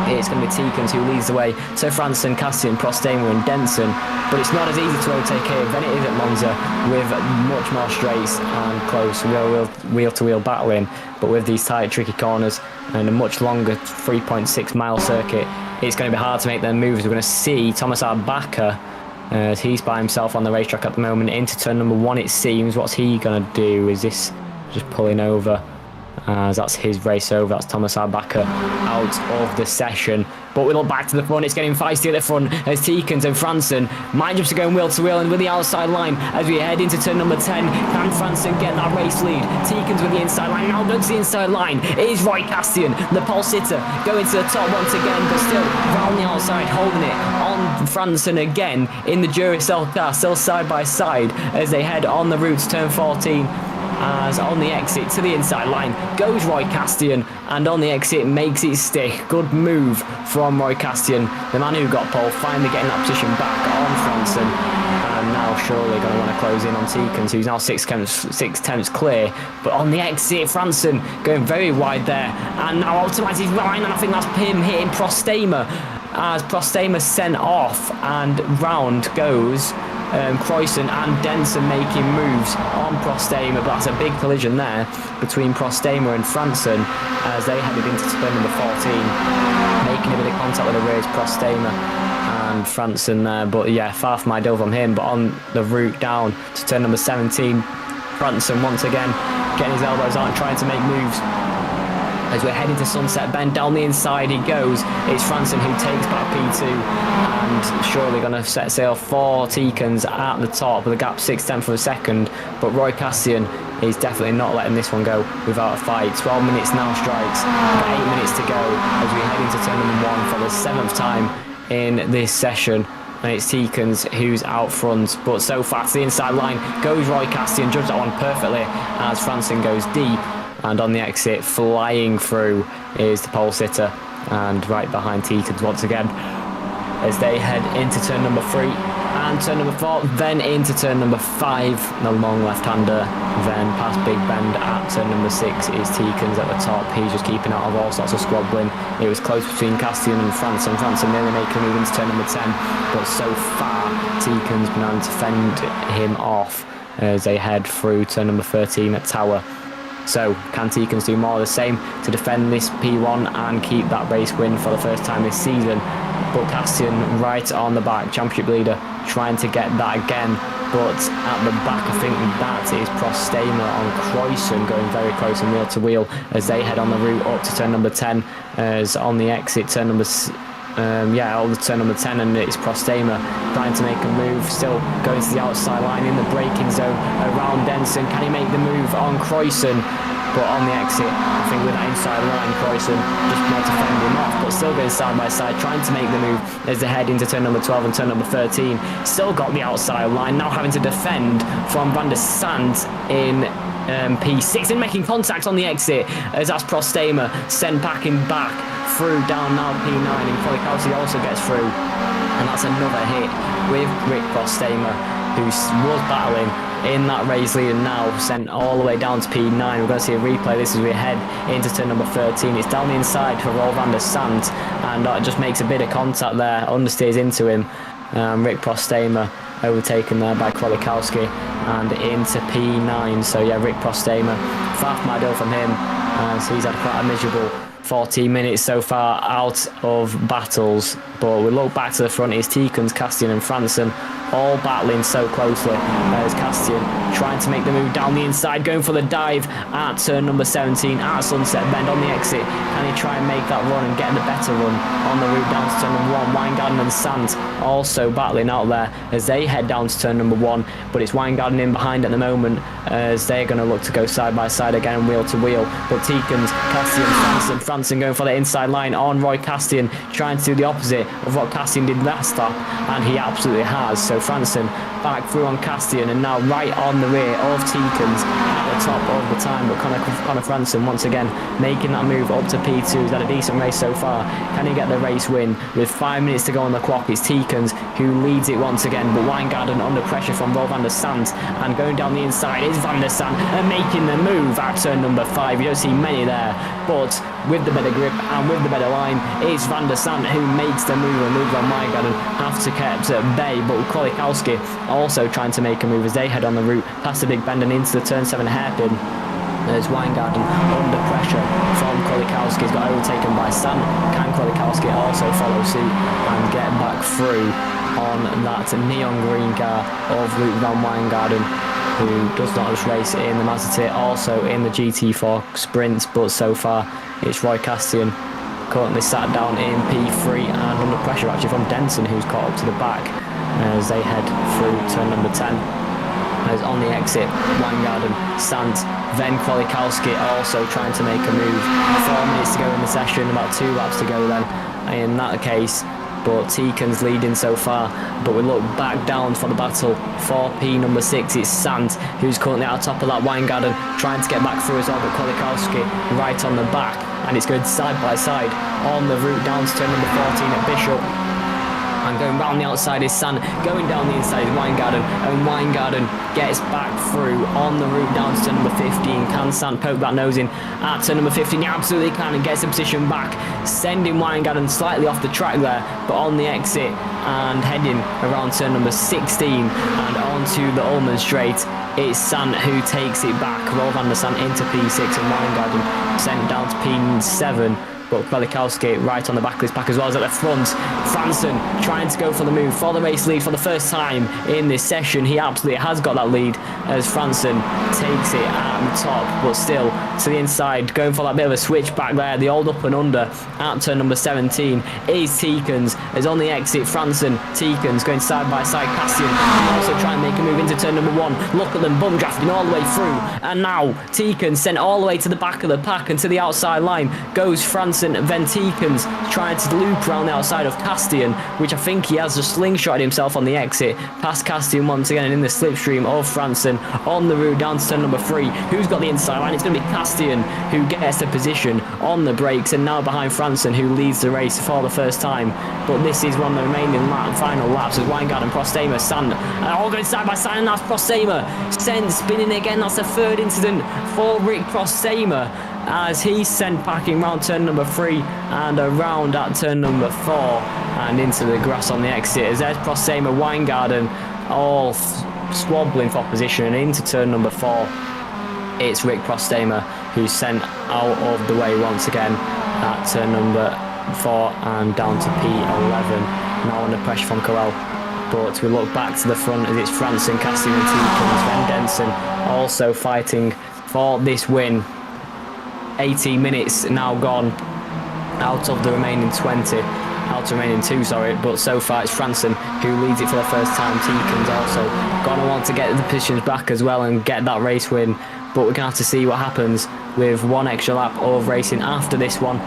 it's going to be Teekens who leads the way to Franson, Castian, Prostema and Denson. But it's not as easy to overtake here than it is at Monza, with much more straights and close wheel-to-wheel battling. But with these tight, tricky corners and a much longer 3.6 mile circuit, it's going to be hard to make their moves. We're going to see Thomas Arbaka, as he's by himself on the racetrack at the moment, into turn number 1 it seems. What's he going to do? Is this just pulling over? As that's his race over. That's Thomas Arbaka out of the session. but we look back to the front. It's getting feisty at the front as Teekens and Franson might just going wheel to wheel and with the outside line as we head into turn number 10. Can Franson get that race lead? Teekens with the inside line, now goes to the inside line. It is Roy Castian, the pole sitter, going to the top once again, but still round the outside, holding it on Franson again in the Duracell car, still side by side as they head on the route to turn 14. As on the exit to the inside line goes Roy Castian, and on the exit makes it stick. Good move from Roy Castian, the man who got pole, finally getting that position back on Franson, and now surely going to want to close in on Teekens, who's now six tenths clear. But on the exit, Franson going very wide there, and now optimises his line, and I think that's him hitting Prostema as Prostema sent off, and round goes Croyson and Denson making moves on Prostema, but that's a big collision there between Prostema and Franson as they headed into turn number 14, making a bit of contact with the rears, Prostema and Franson there, but yeah, far from ideal from him. But on the route down to turn number 17, Franson once again getting his elbows out and trying to make moves. As we're heading to Sunset Bend, down the inside he goes. It's Franson who takes back P2 and surely going to set sail for Teekens at the top with a gap 6/10 of a second. But Roy Castian is definitely not letting this one go without a fight. 12 minutes now strikes, 8 minutes to go as we head into turn number 1 for the 7th time in this session. And it's Teekens who's out front, but so far to the inside line goes Roy Castian, judged that one perfectly as Franson goes deep. And on the exit, flying through, is the pole sitter, and right behind Teekens once again as they head into turn number 3 and turn number 4, then into turn number 5, the long left-hander, then past Big Bend at turn number 6 is Teekens at the top. He's just keeping out of all sorts of squabbling. It was close between Castian and Franson. Franson nearly making a move into turn number 10, but so far Teekens been able to fend him off as they head through turn number 13 at Tower. So can Teekens do more of the same to defend this P1 and keep that race win for the first time this season? But Castian right on the back, championship leader, trying to get that again. But at the back, I think that is Prostema on Croyson going very close and wheel to wheel as they head on the route up to turn number 10. As on the exit, turn number all the turn number 10, and it's Prostema trying to make a move, still going to the outside line in the braking zone around Denson. Can he make the move on Croyson? But on the exit, I think with that inside line, Croyson just not to fend him off, but still going side by side, trying to make the move as they head into turn number 12 and turn number 13. Still got the outside line, now having to defend from Van der Sant in P6 and making contact on the exit as that's Prostema sent packing back through down now P9, and Kolikowski also gets through, and that's another hit with Rick Prostema, who was battling in that race lead and now sent all the way down to P9. We're going to see a replay of this as we head into turn number 13. It's down the inside for Roel van der Sant, and it just makes a bit of contact there, understeers into him. Rick Prostema overtaken there by Kolikowski and into P9. So yeah, Rick Prostema, far from ideal from him, so he's had quite a miserable 14 minutes so far out of battles. But we look back to the front, it's Teekens, Castian and Franson all battling so closely. There's Castian trying to make the move down the inside, going for the dive at turn number 17 at Sunset Bend on the exit. Can he try and make that run and get the better run on the route down to turn number 1? Weingarten and Sant also battling out there as they head down to turn number 1, but it's Weingarten in behind at the moment as they're going to look to go side by side again and wheel to wheel. But Teekens, Castian, Franson going for the inside line on Roy Castian, trying to do the opposite of what Castian did last stop, and he absolutely has. So Franson back through on Castian and now right on the rear of Teekens at the top of the time. But Conor Franson once again making that move up to P2. He's had a decent race so far. Can he get the race win? With 5 minutes to go on the clock, it's Teekens who leads it once again, but Weingarten under pressure from Roel van der Sant, and going down the inside is Van der Sant and making the move at turn number 5. You don't see many there, but with the better grip and with the better line, it's Van der Sant who makes the move, and Ludwig van Weingarten have to kept at bay. But Kolikowski also trying to make a move as they head on the route past the Big Bend and into the turn 7 hairpin. There's Weingarten under pressure from Kolikowski. He's got overtaken by Sant. Can Kolikowski also follow suit and get back through on that neon green car of Ludwig van Weingarten, who does not just race in the Mazda, also in the GT4 Sprint? But so far it's Roy Castian currently sat down in P3 and under pressure actually from Denson, who's caught up to the back as they head through turn number 10. As on the exit, Weingarten, Sant, then Kwalikowski also trying to make a move. 4 minutes to go in the session, about 2 laps to go then in that case. But Teacon's leading so far. But we look back down for the battle. 4P number 6, it's Sant, who's currently at the top of that. Weingarten trying to get back through as well, but Kwalikowski right on the back. And it's going side by side on the route down to turn number 14 at Bishop. And going round the outside is Sant, going down the inside is Weingarten, and Weingarten gets back through on the route down to turn number 15. Can Sant poke that nose in at turn number 15? He absolutely can, and gets the position back, sending Weingarten slightly off the track there, but on the exit and heading around turn number 16 and onto the Ullman straight. It's Sant who takes it back. Rolf van der Sant into P6 and Weingarten sent down to P7. But Kwalikowski right on the back of his pack as well as at the front. Franson trying to go for the move for the race lead for the first time in this session. He absolutely has got that lead as Franson takes it at the top, but still to the inside, going for that bit of a switch back there. The old up and under at turn number 17 is Teakens. As on the exit, Franson, Teakens going side by side. Cassian also trying to make a move into turn number 1. Look at them bum drafting all the way through. And now Teakens sent all the way to the back of the pack and to the outside line goes Franson. Then Teakens trying to loop around the outside of Castian, which I think he has just slingshotted himself on the exit. Past Castian once again in the slipstream of Franson on the route down to turn number 3. Who's got the inside line? It's going to be Castian who gets the position on the brakes and now behind Franson, who leads the race for the first time. But this is one of the remaining final laps as Weingarten, Prostema, Sant all going side by side, and that's Prostema sent spinning again. That's the third incident for Rick Prostema as he's sent packing round turn number 3 and around at turn number 4 and into the grass on the exit as there's Prostema, Weingarten all squabbling for position, and into turn number 4 it's Rick Prostema who's sent out of the way once again at turn number 4 and down to P11, now under pressure from Coel. But we look back to the front as it's Franson, Castian and Teakens, then Denson also fighting for this win. 18 minutes now gone out of the remaining 20, out of the remaining 2, sorry, but so far it's Franson who leads it for the first time. Teakens also going to want to get the positions back as well and get that race win, but we're going to have to see what happens with one extra lap of racing after this one,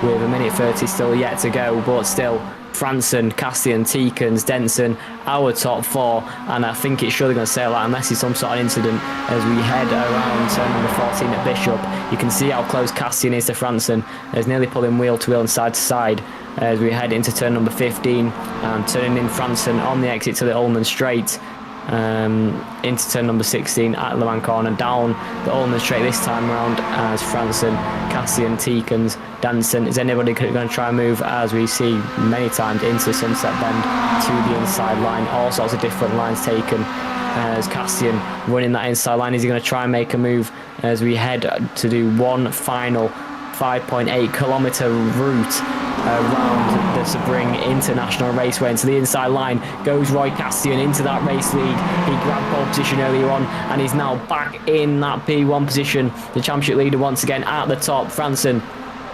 with a minute 30 still yet to go. But still, Franson, Castian, Teakens, Denson, our top 4, and I think it's surely going to sail out unless it's some sort of incident as we head around turn number 14 at Bishop. You can see how close Castian is to Franson, as nearly pulling wheel to wheel and side to side as we head into turn number 15 and turning in Franson on the exit to the Ullman straight. Into turn number 16 at Le Mans corner, down the Ullman straight this time round as Franson, Cassian, Teakens, Denson. Is anybody going to try and move, as we see many times, into the Sunset Bend to the inside line? All sorts of different lines taken as Cassian running that inside line. Is he going to try and make a move as we head to do one final 5.8 kilometre route around the Sebring International Raceway? Into the inside line goes Roy Castian into that race lead. He grabbed pole position earlier on and is now back in that P1 position. The championship leader once again at the top. Franson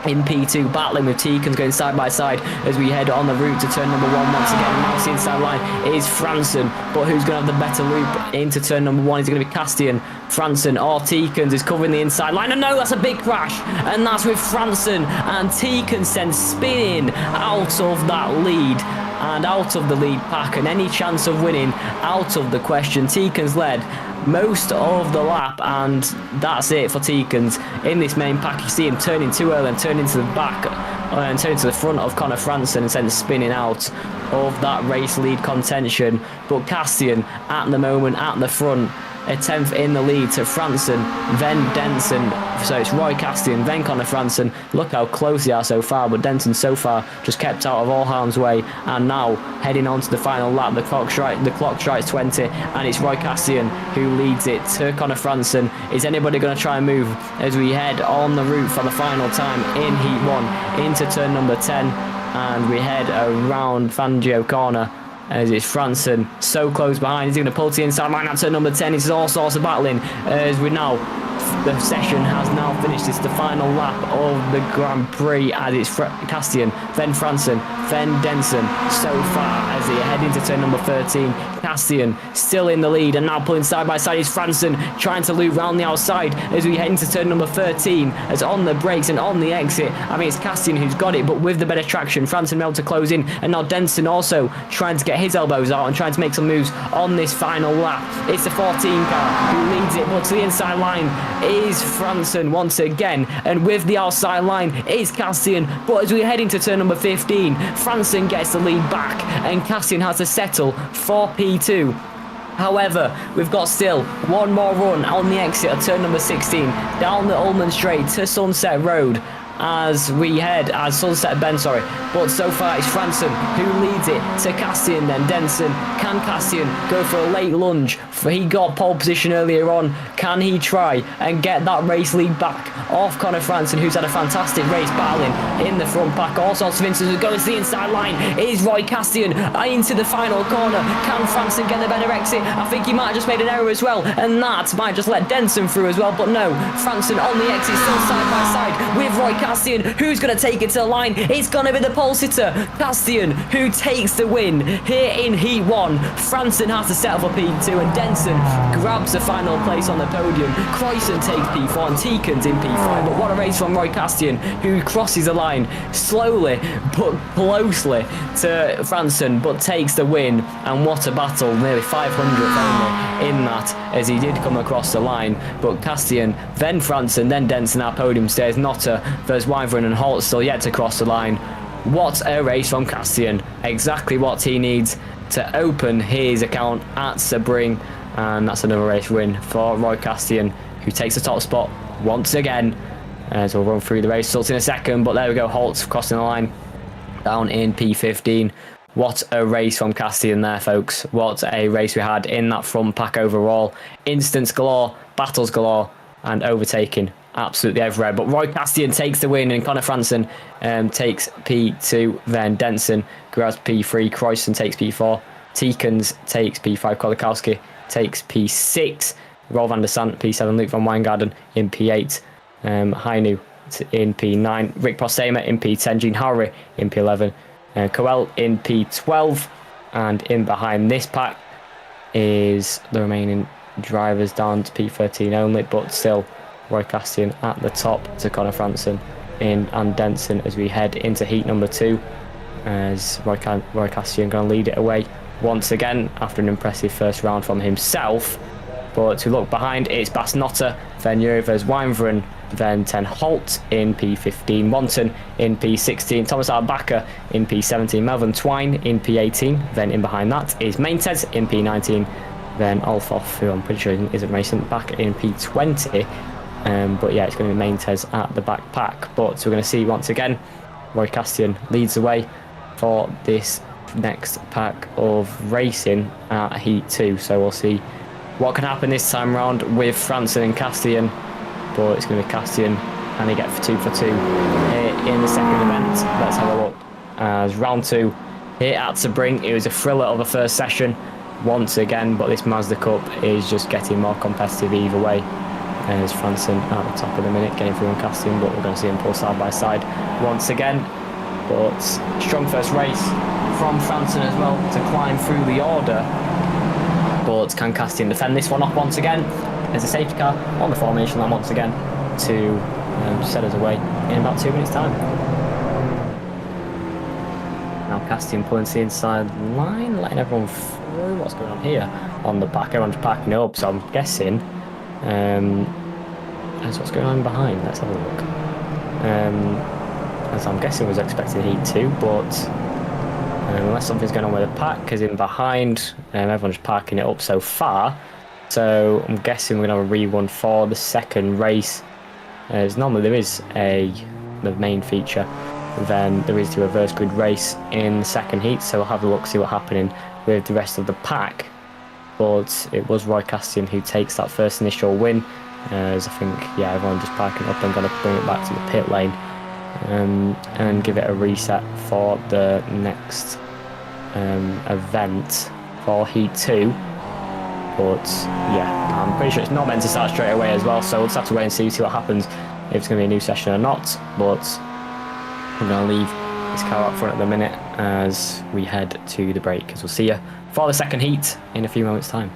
in P2 battling with Teakens going side by side as we head on the route to turn number 1 once again. And now the inside line is Franson, but who's going to have the better loop into turn number 1? Is it going to be Castian, Franson, or Teakens is covering the inside line? And no, that's a big crash, and that's with Franson and Teakens sent spinning out of that lead and out of the lead pack, and any chance of winning out of the question. Teakens led most of the lap, and that's it for Teakens in this main pack. You see him turning too early and turning to the back and turning to the front of Conor Franson and sent spinning out of that race lead contention. But Castian at the moment at the front, a 10th in the lead to Franson, then Denson. So it's Roy Castian, then Conor Franson. Look how close they are so far, but Denson so far just kept out of all harm's way. And now heading on to the final lap, the clock strikes 20, and it's Roy Castian who leads it to Conor Franson. Is anybody going to try and move as we head on the route for the final time in Heat 1 into turn number 10, and we head around Fangio corner as it's Franson so close behind. He's going to pull to the inside line at turn number 10. It's all sorts of battling as we now, the session has now finished. It's the final lap of the Grand Prix as it's Castian, then Franson, then Denson. So far as they head into turn number 13, Castian still in the lead and now pulling side by side is Franson trying to loop round the outside as we head into turn number 13. As on the brakes and on the exit, I mean, it's Castian who's got it, but with the better traction, Franson able to close in, and now Denson also trying to get his elbows out and trying to make some moves on this final lap. It's the 14 car who leads it, but to the inside line is Franson once again, and with the outside line is Castian. But as we head into turn number 15, Franson gets the lead back and Castian has to settle for P2. However, we've got still one more run on the exit of turn number 16 down the Ullman Straight to Sunset Road as we head, as Sunset Bend, sorry. But so far it's Franson who leads it to Castian, then Denson. Can Castian go for a late lunge? For he got pole position earlier on. Can he try and get that race lead back off Connor Franson, who's had a fantastic race battling in the front pack? All sorts of instances going to the inside line is Roy Castian into the final corner. Can Franson get the better exit? I think he might have just made an error as well, and that might just let Denson through as well. But no, Franson on the exit, still side by side with Roy Castian, who's going to take it to the line. It's going to be the pole sitter, Castian, who takes the win here in Heat 1. Franson has to settle for P2 and Denson grabs the final place on the podium. Croyson takes P4 and Teekens in P5. But what a race from Roy Castian, who crosses the line slowly but closely to Franson, but takes the win. And what a battle, nearly 500th only in that, as he did come across the line. But Castian, then Franson, then Denson, our podium stays. Notta versus Wyvern and Holt still yet to cross the line. What a race from Castian. Exactly what he needs to open his account at Sebring. And that's another race win for Roy Castian, who takes the top spot once again. As we'll run through the race results in a second. But there we go, Holt crossing the line down in P15. What a race from Castian there, folks. What a race we had in that front pack overall. Instants galore, battles galore, and overtaking absolutely everywhere. But Roy Castian takes the win, and Connor Franson takes P2. Then Denson grabs P3. Croyson takes P4. Teekens takes P5. Kolakowski takes P6. Roel van der Sant P7. Luke van Wijngaarden in P8. Hainu in P9. Rick Postema in P10. Gene Howry in P11. Coel in P12. And in behind this pack is the remaining drivers down to P13 only, but still Roy Castian at the top to Connor Franson and Denson as we head into heat number 2, as Roy Castian going to lead it away once again after an impressive first round from himself. But to look behind, it's Bas Notter, then Jurvers Wijnveren, then Ten Holt in P15, Monton in P16, Thomas Arbecker in P17, Melvin Twine in P18, then in behind that is Maintes in P19, then Olfoff, who I'm pretty sure isn't racing, back in P20. But yeah, it's going to be Maintes at the back pack. But we're going to see once again, Roy Castian leads the way for this next pack of racing at Heat 2. So we'll see what can happen this time round with Franson and Castian. But it's going to be Castian, and he gets 2 for 2 in the second event. Let's have a look. As round 2 here at Sebring, it was a thriller of a first session once again, but this Mazda Cup is just getting more competitive either way. There's Franson at the top of the minute, getting through on Castian, but we're going to see him pull side by side once again. But strong first race from Franson as well to climb through the order. But can Castian defend this one off once again? There's a safety car on the formation line once again to set us away in about 2 minutes time. Now Castian pulling to the inside line, letting everyone through. What's going on here on the back? Everyone's packing up, so I'm guessing that's what's going on behind. Let's have a look. As I'm guessing was expected Heat 2, but unless something's going on with the pack, because in behind everyone's parking it up so far. So I'm guessing we're going to have a rerun for the second race. As normally there is the main feature, then there is the reverse grid race in the second heat. So we'll have a look, see what's happening with the rest of the pack. But it was Roy Castian who takes that first initial win. As I think, yeah, everyone just parking up and going to bring it back to the pit lane and give it a reset for the next event for Heat 2. But yeah, I'm pretty sure it's not meant to start straight away as well, so we'll just have to wait and see what happens, if it's going to be a new session or not. But I'm going to leave this car up front at the minute as we head to the break, because we'll see you for the second heat in a few moments' time.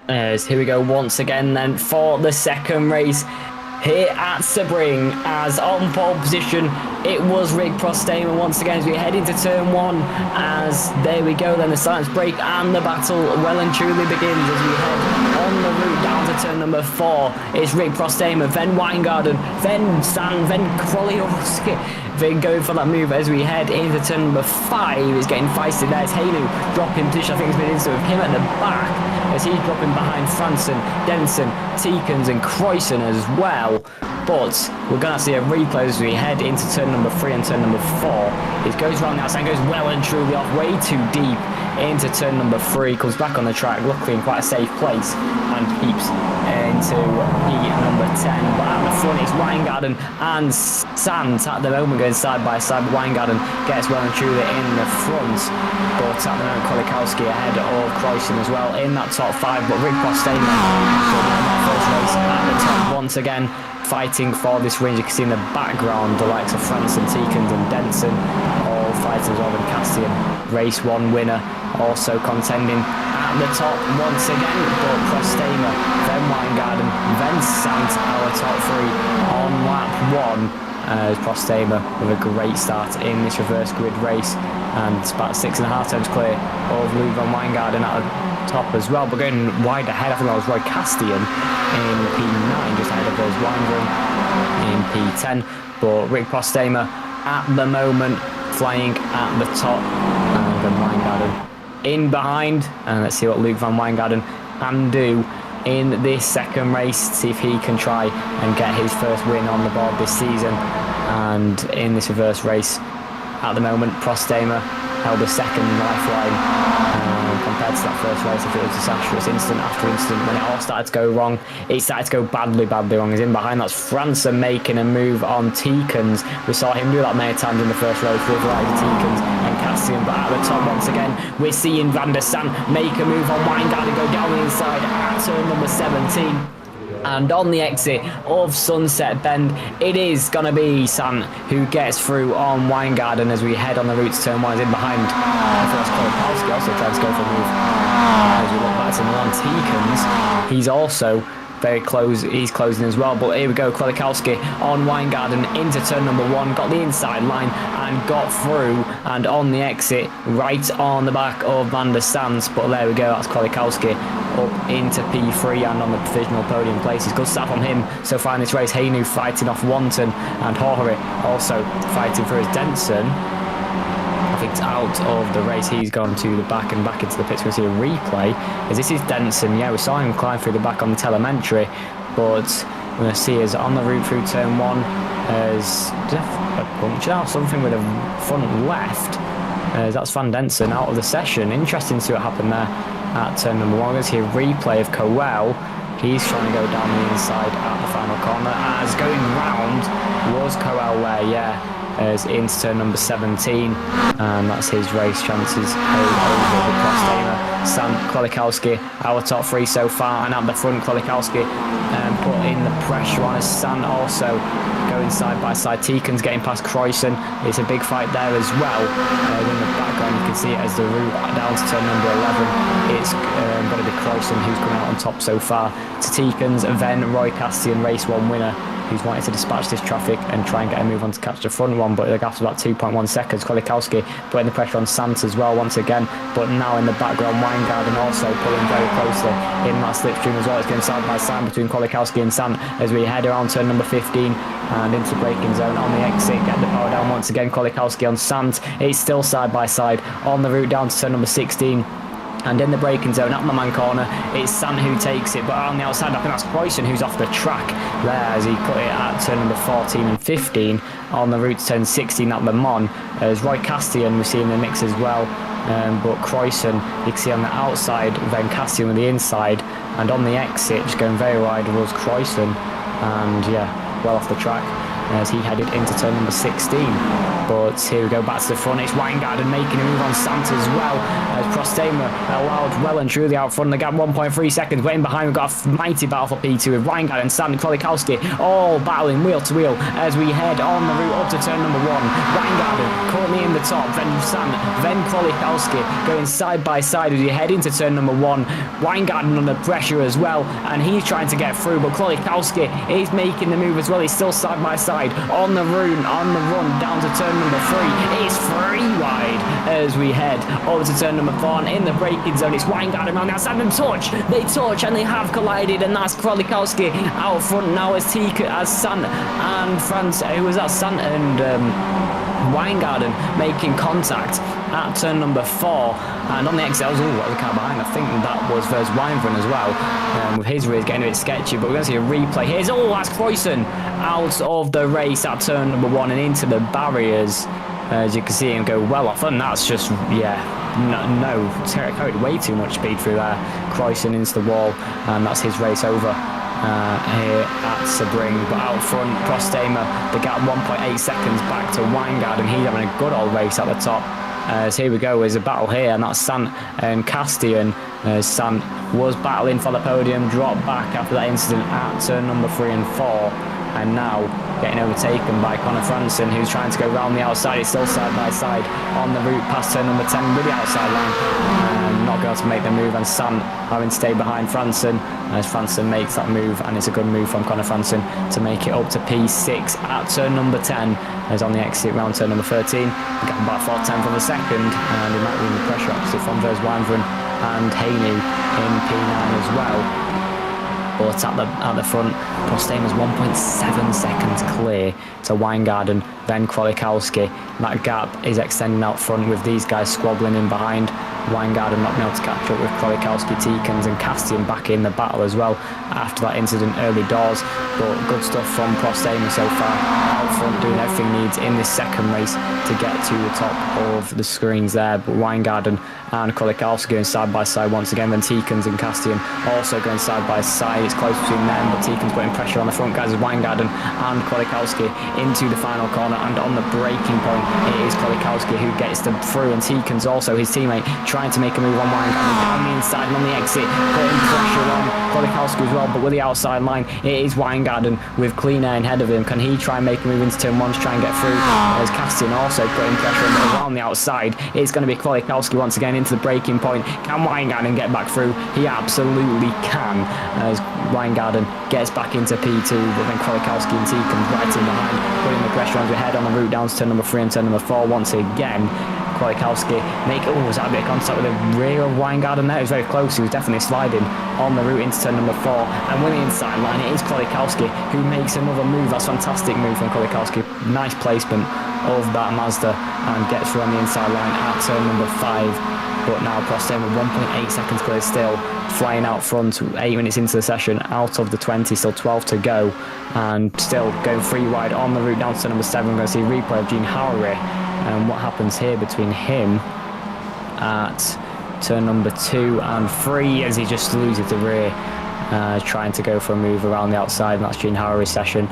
As here we go once again then for the second race here at Sebring, as on pole position it was Rick Prostema once again as we head into turn 1, as there we go then the silence break and the battle well and truly begins as we head on the route down to turn number 4. It's Rick Prostema, then Weingarten, then Sand, then Kroliowski, then going for that move as we head into turn number 5. It's getting feisty there. It's Hainu dropping position. I think it's been into him at the back as he's dropping behind Franson, Denson, Teekens and Croyson as well. But we're going to see a replay as we head into turn number 3 and turn number 4. It goes round the outside, goes well and truly off, way too deep into turn number 3, comes back on the track, luckily in quite a safe place, and keeps into heat number 10. But at the front it's Weingarten and Sands at the moment going side by side. Weingarten gets well and truly in the front, but at the moment Kolikowski ahead of Croyson as well in that top 5. But Rick Prostema in that first race at the top once again, fighting for this win. You can see in the background the likes of Franson, Teekens and Denson all fighting as well. And Castian, race 1 winner, also contending at the top once again. But Prostema, then Weingarten, then Sant, our top 3 on lap 1. Prostema with a great start in this reverse grid race, and it's about 6.5 times clear of Luke van Weingarten at the top as well. But going wide ahead, I think that was Roy Castian in P9, just ahead of those Weingarten in P10. But Rick Prostema at the moment flying at the top, and Van Weingarten in behind. And let's see what Luke van Weingarten can do in this second race, see if he can try and get his first win on the board this season. And in this reverse race at the moment, Prostema held a second lifeline compared to that first race. If it was disastrous instant after instant when it all started to go wrong, it started to go badly wrong. He's in behind. That's Franson making a move on Teekens. We saw him do that many times in the first race with Teekens and Castian. But at the top once again we're seeing Van der Sande make a move on Weingarten, go down the inside at turn number 17. And on the exit of Sunset Bend, it is going to be Sant who gets through on Weingarten as we head on the route to turn 1. Is in behind. I thought Kolikowski also tries to go for a move. As we look back to Milan Teekens, he's also very close, he's closing as well. But here we go, Kolikowski on Weingarten into turn number 1, got the inside line and got through, and on the exit right on the back of Van der Sande. But there we go, that's Kolikowski up into P3 and on the provisional podium places. Good start from him so far in this race. Hainu fighting off Wanton, and Hohore also fighting for his Denson. I think it's out of the race. He's gone to the back and back into the pits. We'll see a replay as this is Denson. Yeah, we saw him climb through the back on the telemetry, but we're going to see as on the route through turn 1 as a puncture or something with a front left. That's Van Denson out of the session. Interesting to see what happened there at turn number 1. We're going to see a replay of Coel. He's trying to go down the inside at the final corner, as going round was Coel there, yeah. As into turn number 17, and that's his race chances over the Prostema. Sant, Kolikowski, our top 3 so far, and at the front Kolikowski put in the pressure on as Sant also going side by side. Teekens getting past Croyson. It's a big fight there as well. In the background you can see it as the route down to turn number 11. It's going to be Croyson who's coming out on top so far to Teekens, then Roy Castian, race 1 winner, who's wanted to dispatch this traffic and try and get a move on to catch the front one, but after about 2.1 seconds, Kolikowski putting the pressure on Sant as well once again. But now in the background, Weingarten also pulling very closely in that slipstream as well. It's going side by side between Kolikowski and Sant as we head around turn number 15 and into braking zone on the exit. Get the power down once again. Kolikowski on Sant. It's still side by side on the route down to turn number 16. And in the braking zone, at the man corner, it's Sant who takes it. But on the outside, I think that's Croyson who's off the track there as he put it at turn number 14 and 15 on the route to turn 16 at Le Mans. As Roy Castian we see in the mix as well. But Croyson, you can see on the outside, then Castian with the inside. And on the exit, just going very wide, was Croyson. And yeah, well off the track. as he headed into turn number 16. But here we go, back to the front. It's Weingarten making a move on Sant as well, as Prostema allowed well and truly out front. The gap 1.3 seconds. Waiting behind, we've got a mighty battle for P2 with Weingarten, Sant and Krolikowski all battling wheel to wheel as we head on the route up to turn number 1. Weingarten currently in the top, then Sant, then Krolikowski going side by side as we head into turn number 1. Weingarten under pressure as well, and he's trying to get through, but Krolikowski is making the move as well. He's still side by side on the run down to turn number 3. It's 3 wide as we head over to turn number 4, and in the braking zone it's Weingarten on the outside and they touch and they have collided, and that's Krolikowski out front now as Sant and France, who was that, Sant and Weingarten making contact at turn number 4, and on the exit, what was the car behind? I think that was Vers Weinbrunn as well, with his rears getting a bit sketchy, but we're going to see a replay here. That's Kreuzen out of the race at turn number 1 and into the barriers, as you can see him go well off, and that's just, carried way too much speed through there. Kreuzen into the wall, and that's his race over here at Sebring. But out front, Prostema, the gap 1.8 seconds back to Weingarten. He's having a good old race at the top. So here we go, there's a battle here, and that's Sant and Castian. Sant was battling for the podium, dropped back after that incident at turn number 3 and 4, and now getting overtaken by Conor Franson, who's trying to go round the outside. He's still side by side on the route past turn number 10 with the outside line, not going to make the move, and Sant having to stay behind Franson as Franson makes that move, and it's a good move from Conor Franson to make it up to P6 at turn number 10, as on the exit round turn number 13. We got about 4/10 from the second, and he might be in the pressure opposite from Vers Weinbrunn and Haney in P9 as well. But at the front, Prostema's 1.7 seconds clear to Weingarten, then Krolikowski. That gap is extending out front with these guys squabbling in behind. Weingarten not being able to catch up with Krolikowski, Tikens and Castian back in the battle as well after that incident early doors. But good stuff from Prostema so far, out front doing everything he needs in this second race to get to the top of the screens there. But Weingarten and Krolikowski going side by side once again, then Tikens and Castian also going side by side. It's close between them, but Tikens putting pressure on the front guys as Weingarten and Krolikowski into the final corner, and on the braking point it is Krolikowski who gets them through, and Tikens also, his teammate, trying to make a move on Weingarten down the inside and on the exit, putting pressure on Krolikowski as well, but with the outside line it is Weingarten with clean air ahead of him. Can he try and make a move into turn 1 to try and get through? As Castian also putting pressure on the outside, it's going to be Krolikowski once again into the braking point. Can Weingarten get back through? He absolutely can, as Weingarten gets back into P2, but then Krolikowski and Tikens right in behind, putting the pressure on your head on the route down to turn number 3 and turn number 4 once again. Krolikowski was that a bit of contact with the rear of Weingarten there? It was very close. He was definitely sliding on the route into turn number 4, and with the inside line it is Krolikowski who makes another move. That's a fantastic move from Krolikowski. Nice placement of that Mazda, and gets through on the inside line at turn number 5. But now Prostema 1.8 seconds clear still, flying out front 8 minutes into the session, out of the 20, still 12 to go, and still going 3 wide on the route down to number 7. We're going to see a replay of Gene Howery and what happens here between him at turn number 2 and 3 as he just loses the rear, trying to go for a move around the outside, and that's Gene Howery's session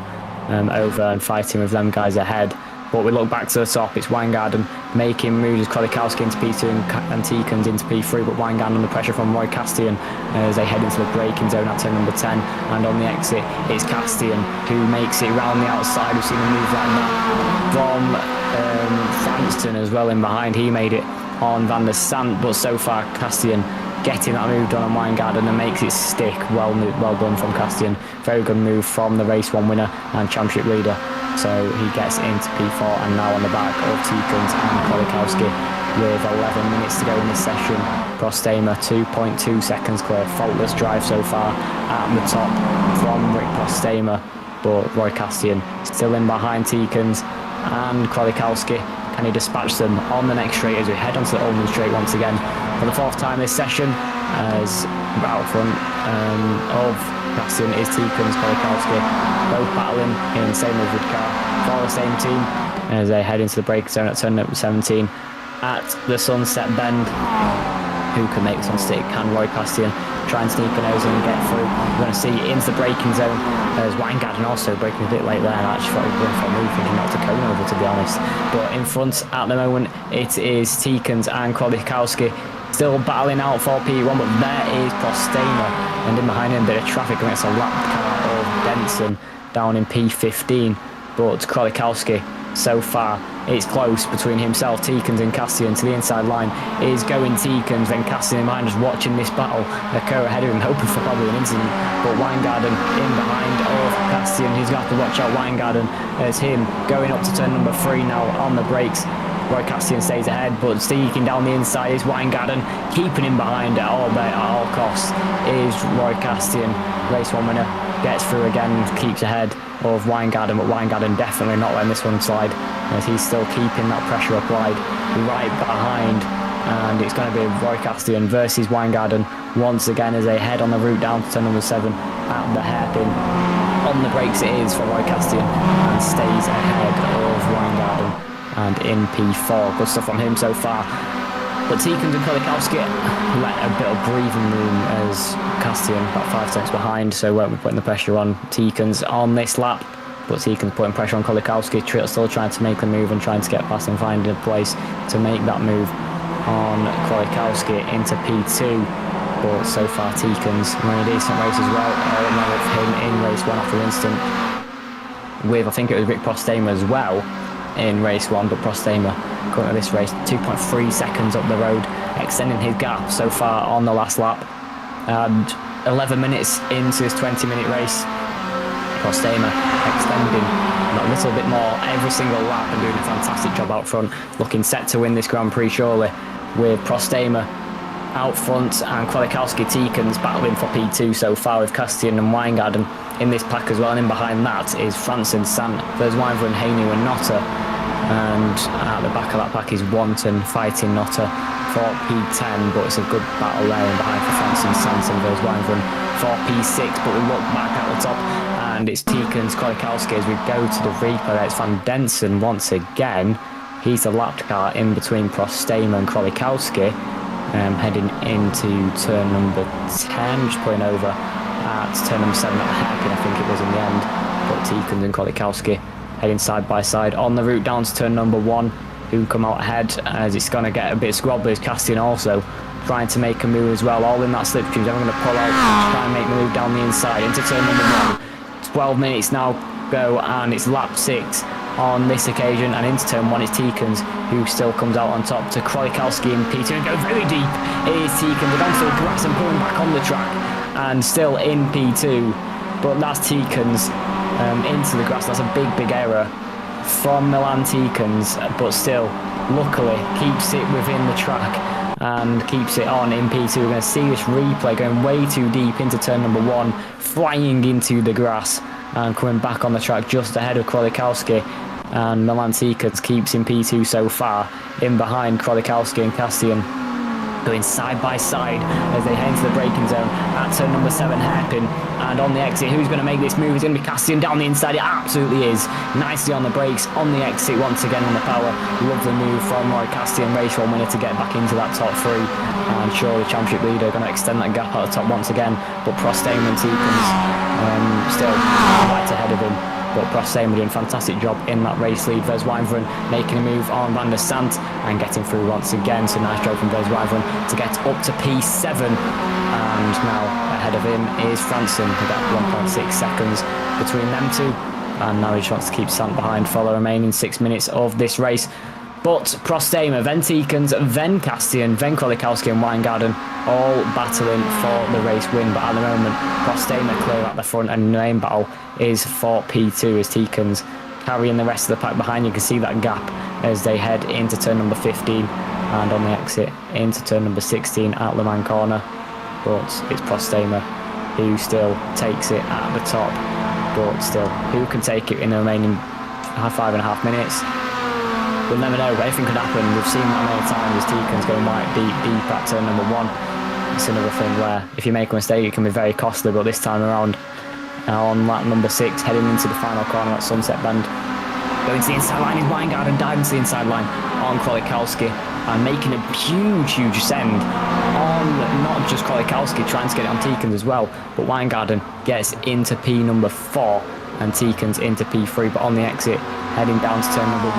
over and fighting with them guys ahead. But we look back to the top, it's Weingarten making moves, Krolikowski into P2 and Tikens into P3, but Weingarten under pressure from Roy Castian as they head into the braking zone at turn number 10, and on the exit it's Castian who makes it round the outside. We've seen a move like that from Franston as well in behind. He made it on Van der Sant, but so far Castian getting that move done on Weingarten and makes it stick. Well done from Castian. Very good move from the race 1 winner and championship leader. So he gets into P4 and now on the back of Tikens and Krolikowski with 11 minutes to go in this session. Prostema 2.2 seconds clear. Faultless drive so far at the top from Rick Prostema, but Roy Castian still in behind Tikens and Krolikowski. Can he dispatch them on the next straight as we head onto the Ulman straight once again for the 4th time this session, as out front of Castian is Tikens, Krolikowski, both battling in the same moved car for the same team as they head into the break zone at turn number 17 at the Sunset Bend. Who can make this one stick? Can Roy Castian try and sneak a nose in and get through. We're going to see into the braking zone as Weingarten also braking a bit late there. I actually thought he was going for a move, thinking not to cone over, to be honest. But in front at the moment, it is Tikens and Kwiatkowski still battling out for P1, but there is Postema, and in behind him, a bit of traffic against a lap car of Benson down in P15. But Kwiatkowski, so far, it's close between himself, Tikens and Castian. To the inside line is going Tikens, then Castian in behind, just watching this battle occur ahead of him, hoping for probably an incident. But Weingarten in behind of Castian. He's going to have to watch out Weingarten as him going up to turn number 3 now on the brakes. Roy Castian stays ahead, but sneaking down the inside is Weingarten, keeping him behind at all costs is Roy Castian. Race 1 winner, gets through again, keeps ahead of Weingarten, but Weingarten definitely not letting this one slide, as he's still keeping that pressure applied right behind. And it's going to be Roy Castian versus Weingarten once again as they head on the route down to turn number 7 at the hairpin. On the brakes it is for Roy Castian, and stays ahead of Weingarten. And in P4, good stuff from him so far. But Tikens and Kwiatkowski let a bit of breathing room as Castian about 5 tenths behind, so won't be putting the pressure on Tikens on this lap. But Tikens putting pressure on Kwiatkowski, still trying to make the move and trying to get past and find a place to make that move on Kwiatkowski into P2. But so far Tikens running a decent race as well. In there with him in race 1 after instant with, I think it was Rick Postema as well in race 1, but Postema going to this race 2.3 seconds up the road, extending his gap so far on the last lap. And 11 minutes into this 20-minute race, Postema extending a little bit more every single lap and doing a fantastic job out front, looking set to win this Grand Prix surely, with Postema out front and Kwiatkowski, Tikens battling for P2 so far with Castian and Weingarten in this pack as well. And in behind that is Franson, Sant, Verswijver, Haney and Notter. And at the back of that pack is Wanton fighting Notter for P10, but it's a good battle there in behind for Franson, Sant and Verswijver for P6. But we look back at the top and it's Tikens, Kwiatkowski as we go to the replay. It's Van Densen once again. He's the lapped car in between Postema and Kwiatkowski. Heading into turn number 10, just putting over at turn number 7 at the hairpin, I think it was in the end. But Tikens and Kwiatkowski heading side by side on the route down to turn number 1, who come out ahead as it's going to get a bit squabbly. Castian also trying to make a move as well, all in that slipstream. They're going to pull out, try and make the move down the inside into turn number 1. 12 minutes now go, and it's lap 6 on this occasion, and into turn 1 is Tikens, who still comes out on top to Kwiatkowski in P2 and go very deep. It is Tikens onto the grass and pulling back on the track and still in P2, but that's Tikens into the grass. That's a big error from Milan Tikens, but still luckily keeps it within the track and keeps it on in P2. We're going to see this replay going way too deep into turn number 1, flying into the grass and coming back on the track just ahead of Kwiatkowski. And Milan Tikens keeps in P2 so far. In behind Kwiatkowski and Castian going side by side as they head into the braking zone at turn number 7 hairpin. And on the exit, who's going to make this move? It's going to be Castian down the inside. It absolutely is. Nicely on the brakes, on the exit once again on the power. Lovely move from Roy Castian, race 1 winner, to get back into that top 3. And sure, the championship leader going to extend that gap at the top once again. But Postema and Tikens still right ahead of him. But Postema doing a fantastic job in that race lead. Verswijver making a move on Van der Sant and getting through once again. So nice job from Verswijver to get up to P7. And now ahead of him is Franson with that 1.6 seconds between them two. And now he just wants to keep Sant behind for the remaining 6 minutes of this race. But Postema, then Tikens, then Castian, then Kwiatkowski and Weingarten all battling for the race win. But at the moment, Postema clear at the front, and the main battle is for P2 as Tikens carrying the rest of the pack behind. You can see that gap as they head into turn number 15 and on the exit into turn number 16 at Le Mans corner. But it's Postema who still takes it at the top. But still, who can take it in the remaining 5.5 minutes? We'll never know, but anything could happen. We've seen that many times as Tikens going right deep at turn number 1. It's another thing where if you make a mistake it can be very costly, but this time around on lap number 6, heading into the final corner at Sunset Bend, going to the inside line is Weingarten, diving to the inside line on Kwiatkowski and making a huge ascent on on not just Kolikowski, trying to get it on Tikans as well, but Weingarten gets into P number 4 and Tikans into P3, but on the exit, heading down to turn number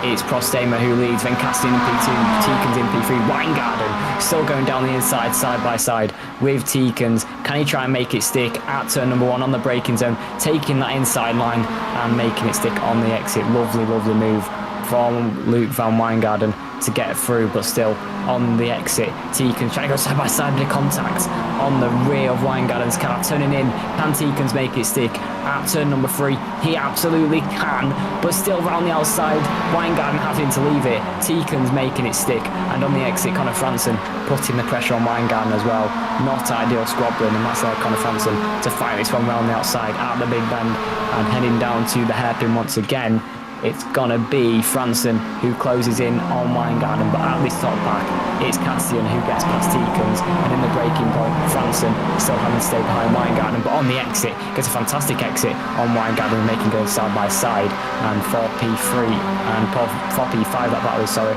1, it's Prostema who leads, then Castian in P2, Tikans in P3, Weingarten still going down the inside, side by side with Tikans. Can he try and make it stick at turn number 1 on the braking zone, taking that inside line and making it stick on the exit? Lovely move from Luke van Weingarten to get through, but still on the exit, Tikans trying to go side by side with the contact on the rear of Weingarten's car, turning in. Can Tikans make it stick at turn number 3? He absolutely can, but still round the outside, Weingarten having to leave it, Tikans making it stick, and on the exit, Conor Franson putting the pressure on Weingarten as well. Not ideal squabbling, and that's like Conor Franson to fight this one round the outside at the big bend and heading down to the hairpin once again. It's gonna be Franson who closes in on Weingarten, but at this top back, it's Castian who gets past Tikans, and in the braking point, Franson still having to stay behind Weingarten, but on the exit, gets a fantastic exit on Weingarten, making go side by side, and for P3 and for P5 that battle is, sorry.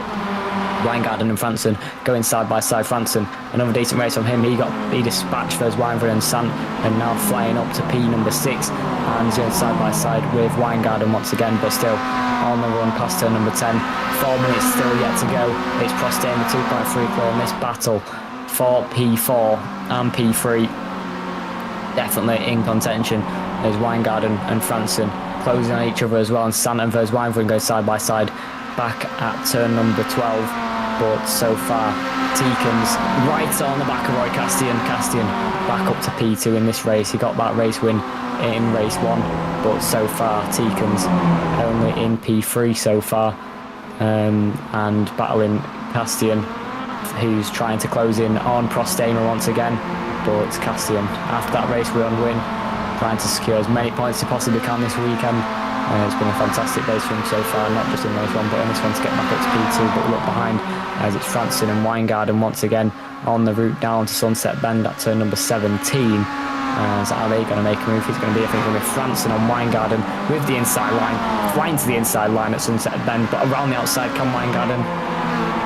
Weingarten and Franson going side by side. Franson, another decent race from him. He dispatched first Weingarten and Sant, and now flying up to P number 6 and going side by side with Weingarten once again, but still on the run past turn number 10. 4 minutes still yet to go. It's Prostema 2.3 clear in this battle for P4 and P3. Definitely in contention as Weingarten and Franson closing on each other as well, and Sant and Vers Weingarten go side by side back at turn number 12. But so far, Tikans right on the back of Roy Castian. Castian back up to P2 in this race. He got that race win in race 1, but so far Tikans only in P3 so far, and battling Castian, who's trying to close in on Prostema once again. But Castian, after that race win, trying to secure as many points as he possibly can this weekend. It's been a fantastic race for him so far, not just in race 1 but in this one to get back up to P2, but look behind as it's Franson and Weingarten once again on the route down to Sunset Bend at turn number 17. So are they going to make a move? It's going to be, I think, with Franson and Weingarten with the inside line, flying to the inside line at Sunset Bend, but around the outside can Weingarten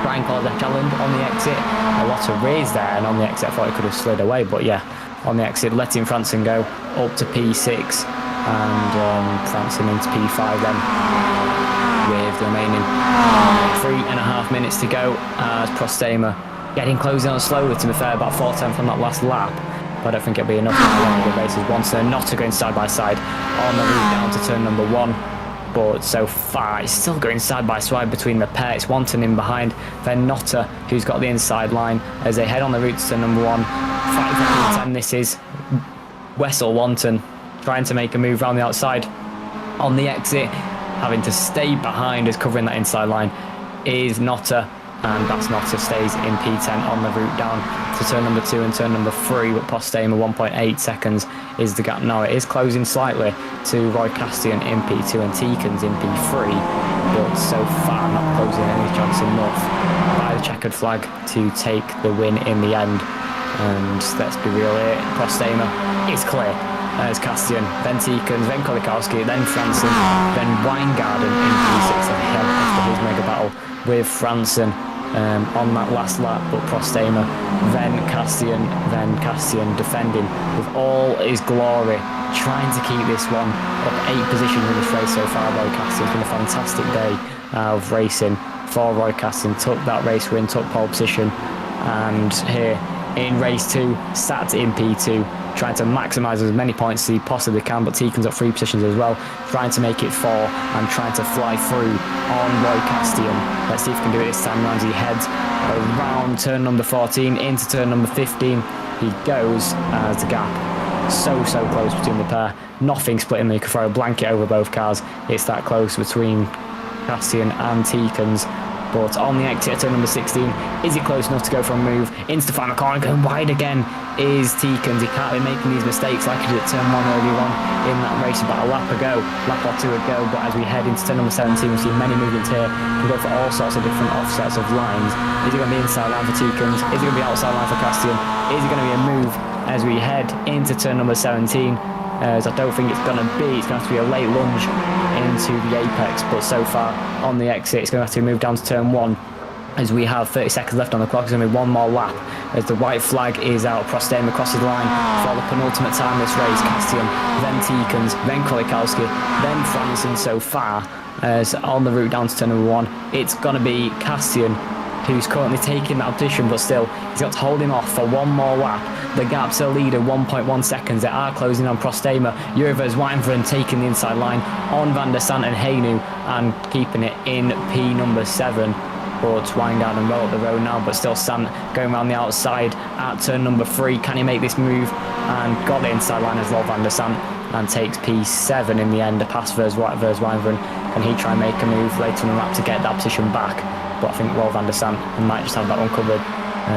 try and cause a challenge on the exit. A lot of raise there, and on the exit I thought he could have slid away, but yeah, on the exit letting Franson go up to P6 and Franson into P5 then, with the remaining 3.5 minutes to go as Prostema getting closing on slowly, to be fair, about 4:10 from that last lap, but I don't think it'll be enough for the races once they're not going side by side on the route down to turn number 1. But so far it's still going side by side between the pair. It's Wanton in behind, then Notter who's got the inside line as they head on the route to turn number 1. Fighting for P10, this is Wessel Wanton trying to make a move around the outside. On the exit, having to stay behind as covering that inside line is Notter, and that's Notter stays in P10 on the route down to turn number 2 and turn number 3, but Postema 1.8 seconds is the gap now. It is closing slightly to Roy Castian in P2 and Tikans in P3, but so far not closing any chance enough by the checkered flag to take the win in the end. And let's be real here, Postema is clear. There's Castian, then Tikans, then Kolikowski, then Franson, then Weingarten in P6 ahead after his mega battle with Franson on that last lap, but Prostema, then Castian defending with all his glory, trying to keep this one up 8 positions in this race so far. Roy Castian's been a fantastic day of racing for Roy Castian, took that race win, took pole position, and here in race 2, sat in P2, trying to maximise as many points as he possibly can, but Tikans up 3 positions as well, trying to make it 4 and trying to fly through on Roy Castian. Let's see if he can do it this time round. He heads around turn number 14 into turn number 15. He goes as the gap so close between the pair. Nothing splitting. You could throw a blanket over both cars. It's that close between Castian and Tikans. But on the exit at turn number 16, is it close enough to go for a move into the final corner? Going wide again is Tikans. He can't be making these mistakes like he did at turn 1 earlier on in that race about a lap or 2 ago. But as we head into turn number 17, we see many movements here. We go for all sorts of different offsets of lines. Is it going to be inside line for Tikans? Is it going to be outside line for Castian? Is it going to be a move as we head into turn number 17? As I don't think it's going to be. It's going to have to be a late lunge into the apex, but so far on the exit it's going to have to move down to turn 1 as we have 30 seconds left on the clock. There's going to be one more lap as the white flag is out. Prostema crosses the line for the penultimate time this race. Castian, then Tikans, then Krolikowski, then Franson so far. As on the route down to turn number 1, it's going to be Castian who's currently taking that position, but still he's got to hold him off for one more lap. The gap's a leader, 1.1 seconds. They are closing on Prostema. Jurvers, Wijnveren taking the inside line on Van der Sant and Heinu and keeping it in P number 7. But Wijngaarden well up the road now, but still Sant going around the outside at turn number 3. Can he make this move? And got the inside line as well, Van der Sant, and takes P7 in the end. A pass versus Wijnveren. Can he try and make a move later in the lap to get that position back? But I think Rolf van der Sant might just have that one covered.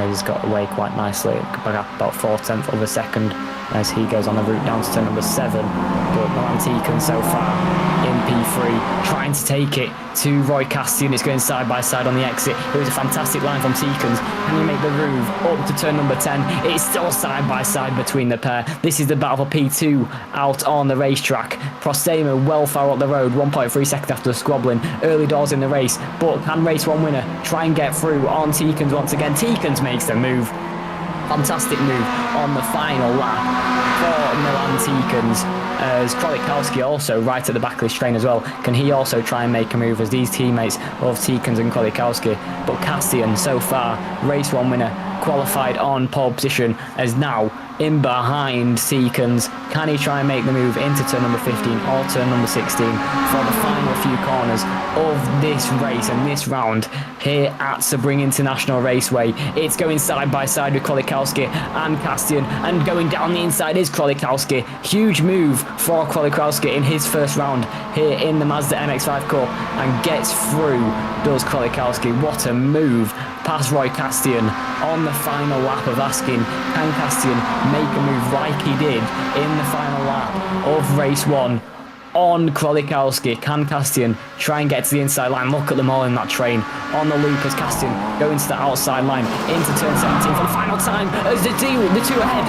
He's got away quite nicely, about 4/10 of a second as he goes on the route down to turn number 7. But Milan Tikans so far in P3, trying to take it to Roy Castian. It's going side by side on the exit. It was a fantastic line from Tikans. Can you make the move up to turn number 10? It's still side by side between the pair. This is the battle for P2 out on the racetrack. Prostema well far up the road, 1.3 seconds after squabbling. Early doors in the race, but can race 1 winner try and get through on Tikans once again? Tikans makes the move. Fantastic move on the final lap for Milan Tikans, as Krolikowski also right at the back of this train as well. Can he also try and make a move as these teammates of Tikans and Krolikowski? But Castian so far, race 1 winner, qualified on pole position, as now in behind Tikans. Can he try and make the move into turn number 15 or turn number 16 for the final few corners of this race and this round here at Sebring International Raceway? It's going side by side with Krolikowski and Castian, and going down the inside is Krolikowski. Huge move for Krolikowski in his first round here in the Mazda MX5 Cup, and gets through, does Krolikowski. What a move past Roy Castian on the final lap of asking, can Castian make a move like he did in the final lap of race 1 on Krolikowski? Can Castian try and get to the inside line? Look at them all in that train on the loop as Castian going to the outside line into turn 17 for the final time as the two ahead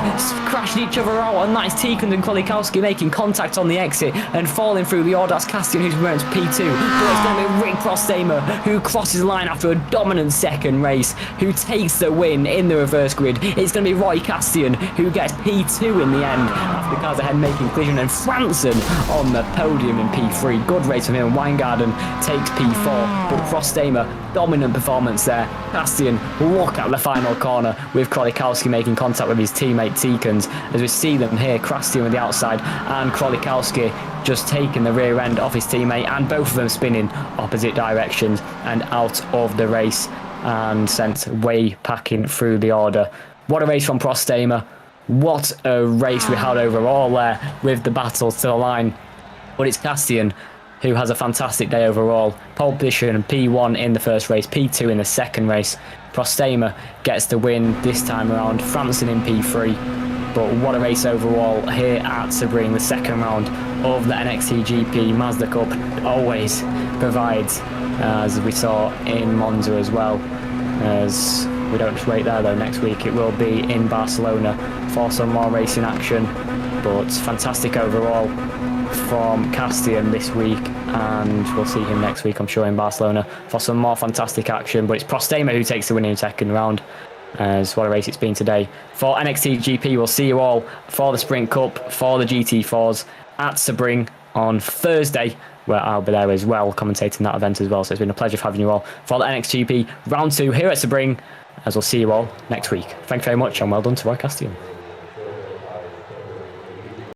crashed each other out, and that's Tikans and Krolikowski making contact on the exit and falling through the order. That's Castian who's moving to P2, but it's going to be Rick Prostema who crosses the line after a dominant second race, who takes the win in the reverse grid. It's going to be Roy Castian who gets P2 in the end after the cars ahead making collision, and Franson on the podium in P3. Good race from him. Wijngaarden takes P4, but Prostema, dominant performance there. Castian, look at the final corner with Krolikowski making contact with his teammate Tikans, as we see them here, Castian with the outside and Krolikowski just taking the rear end off his teammate, and both of them spinning opposite directions and out of the race and sent way packing through the order. What a race from Prostema. What a race we had overall there with the battles to the line. But it's Castian who has a fantastic day overall. Pole position, P1 in the first race, P2 in the second race. Prostema gets the win this time around. Franson in P3. But what a race overall here at Sebring, the second round of the NXT Mazda Cup. Always provides, as we saw in Monza as well. As we don't just wait there though, next week it will be in Barcelona for some more racing action. But fantastic overall from Castian this week, and we'll see him next week I'm sure in Barcelona for some more fantastic action. But it's Prostema who takes the win in the second round, as what a race it's been today for NXT GP. We'll see you all for the Sprint Cup for the GT4s at Sebring on Thursday, where I'll be there as well commentating that event as well. So it's been a pleasure having you all for the NXT GP round 2 here at Sebring, as we'll see you all next week. Thank you very much, and well done to Roy Castian.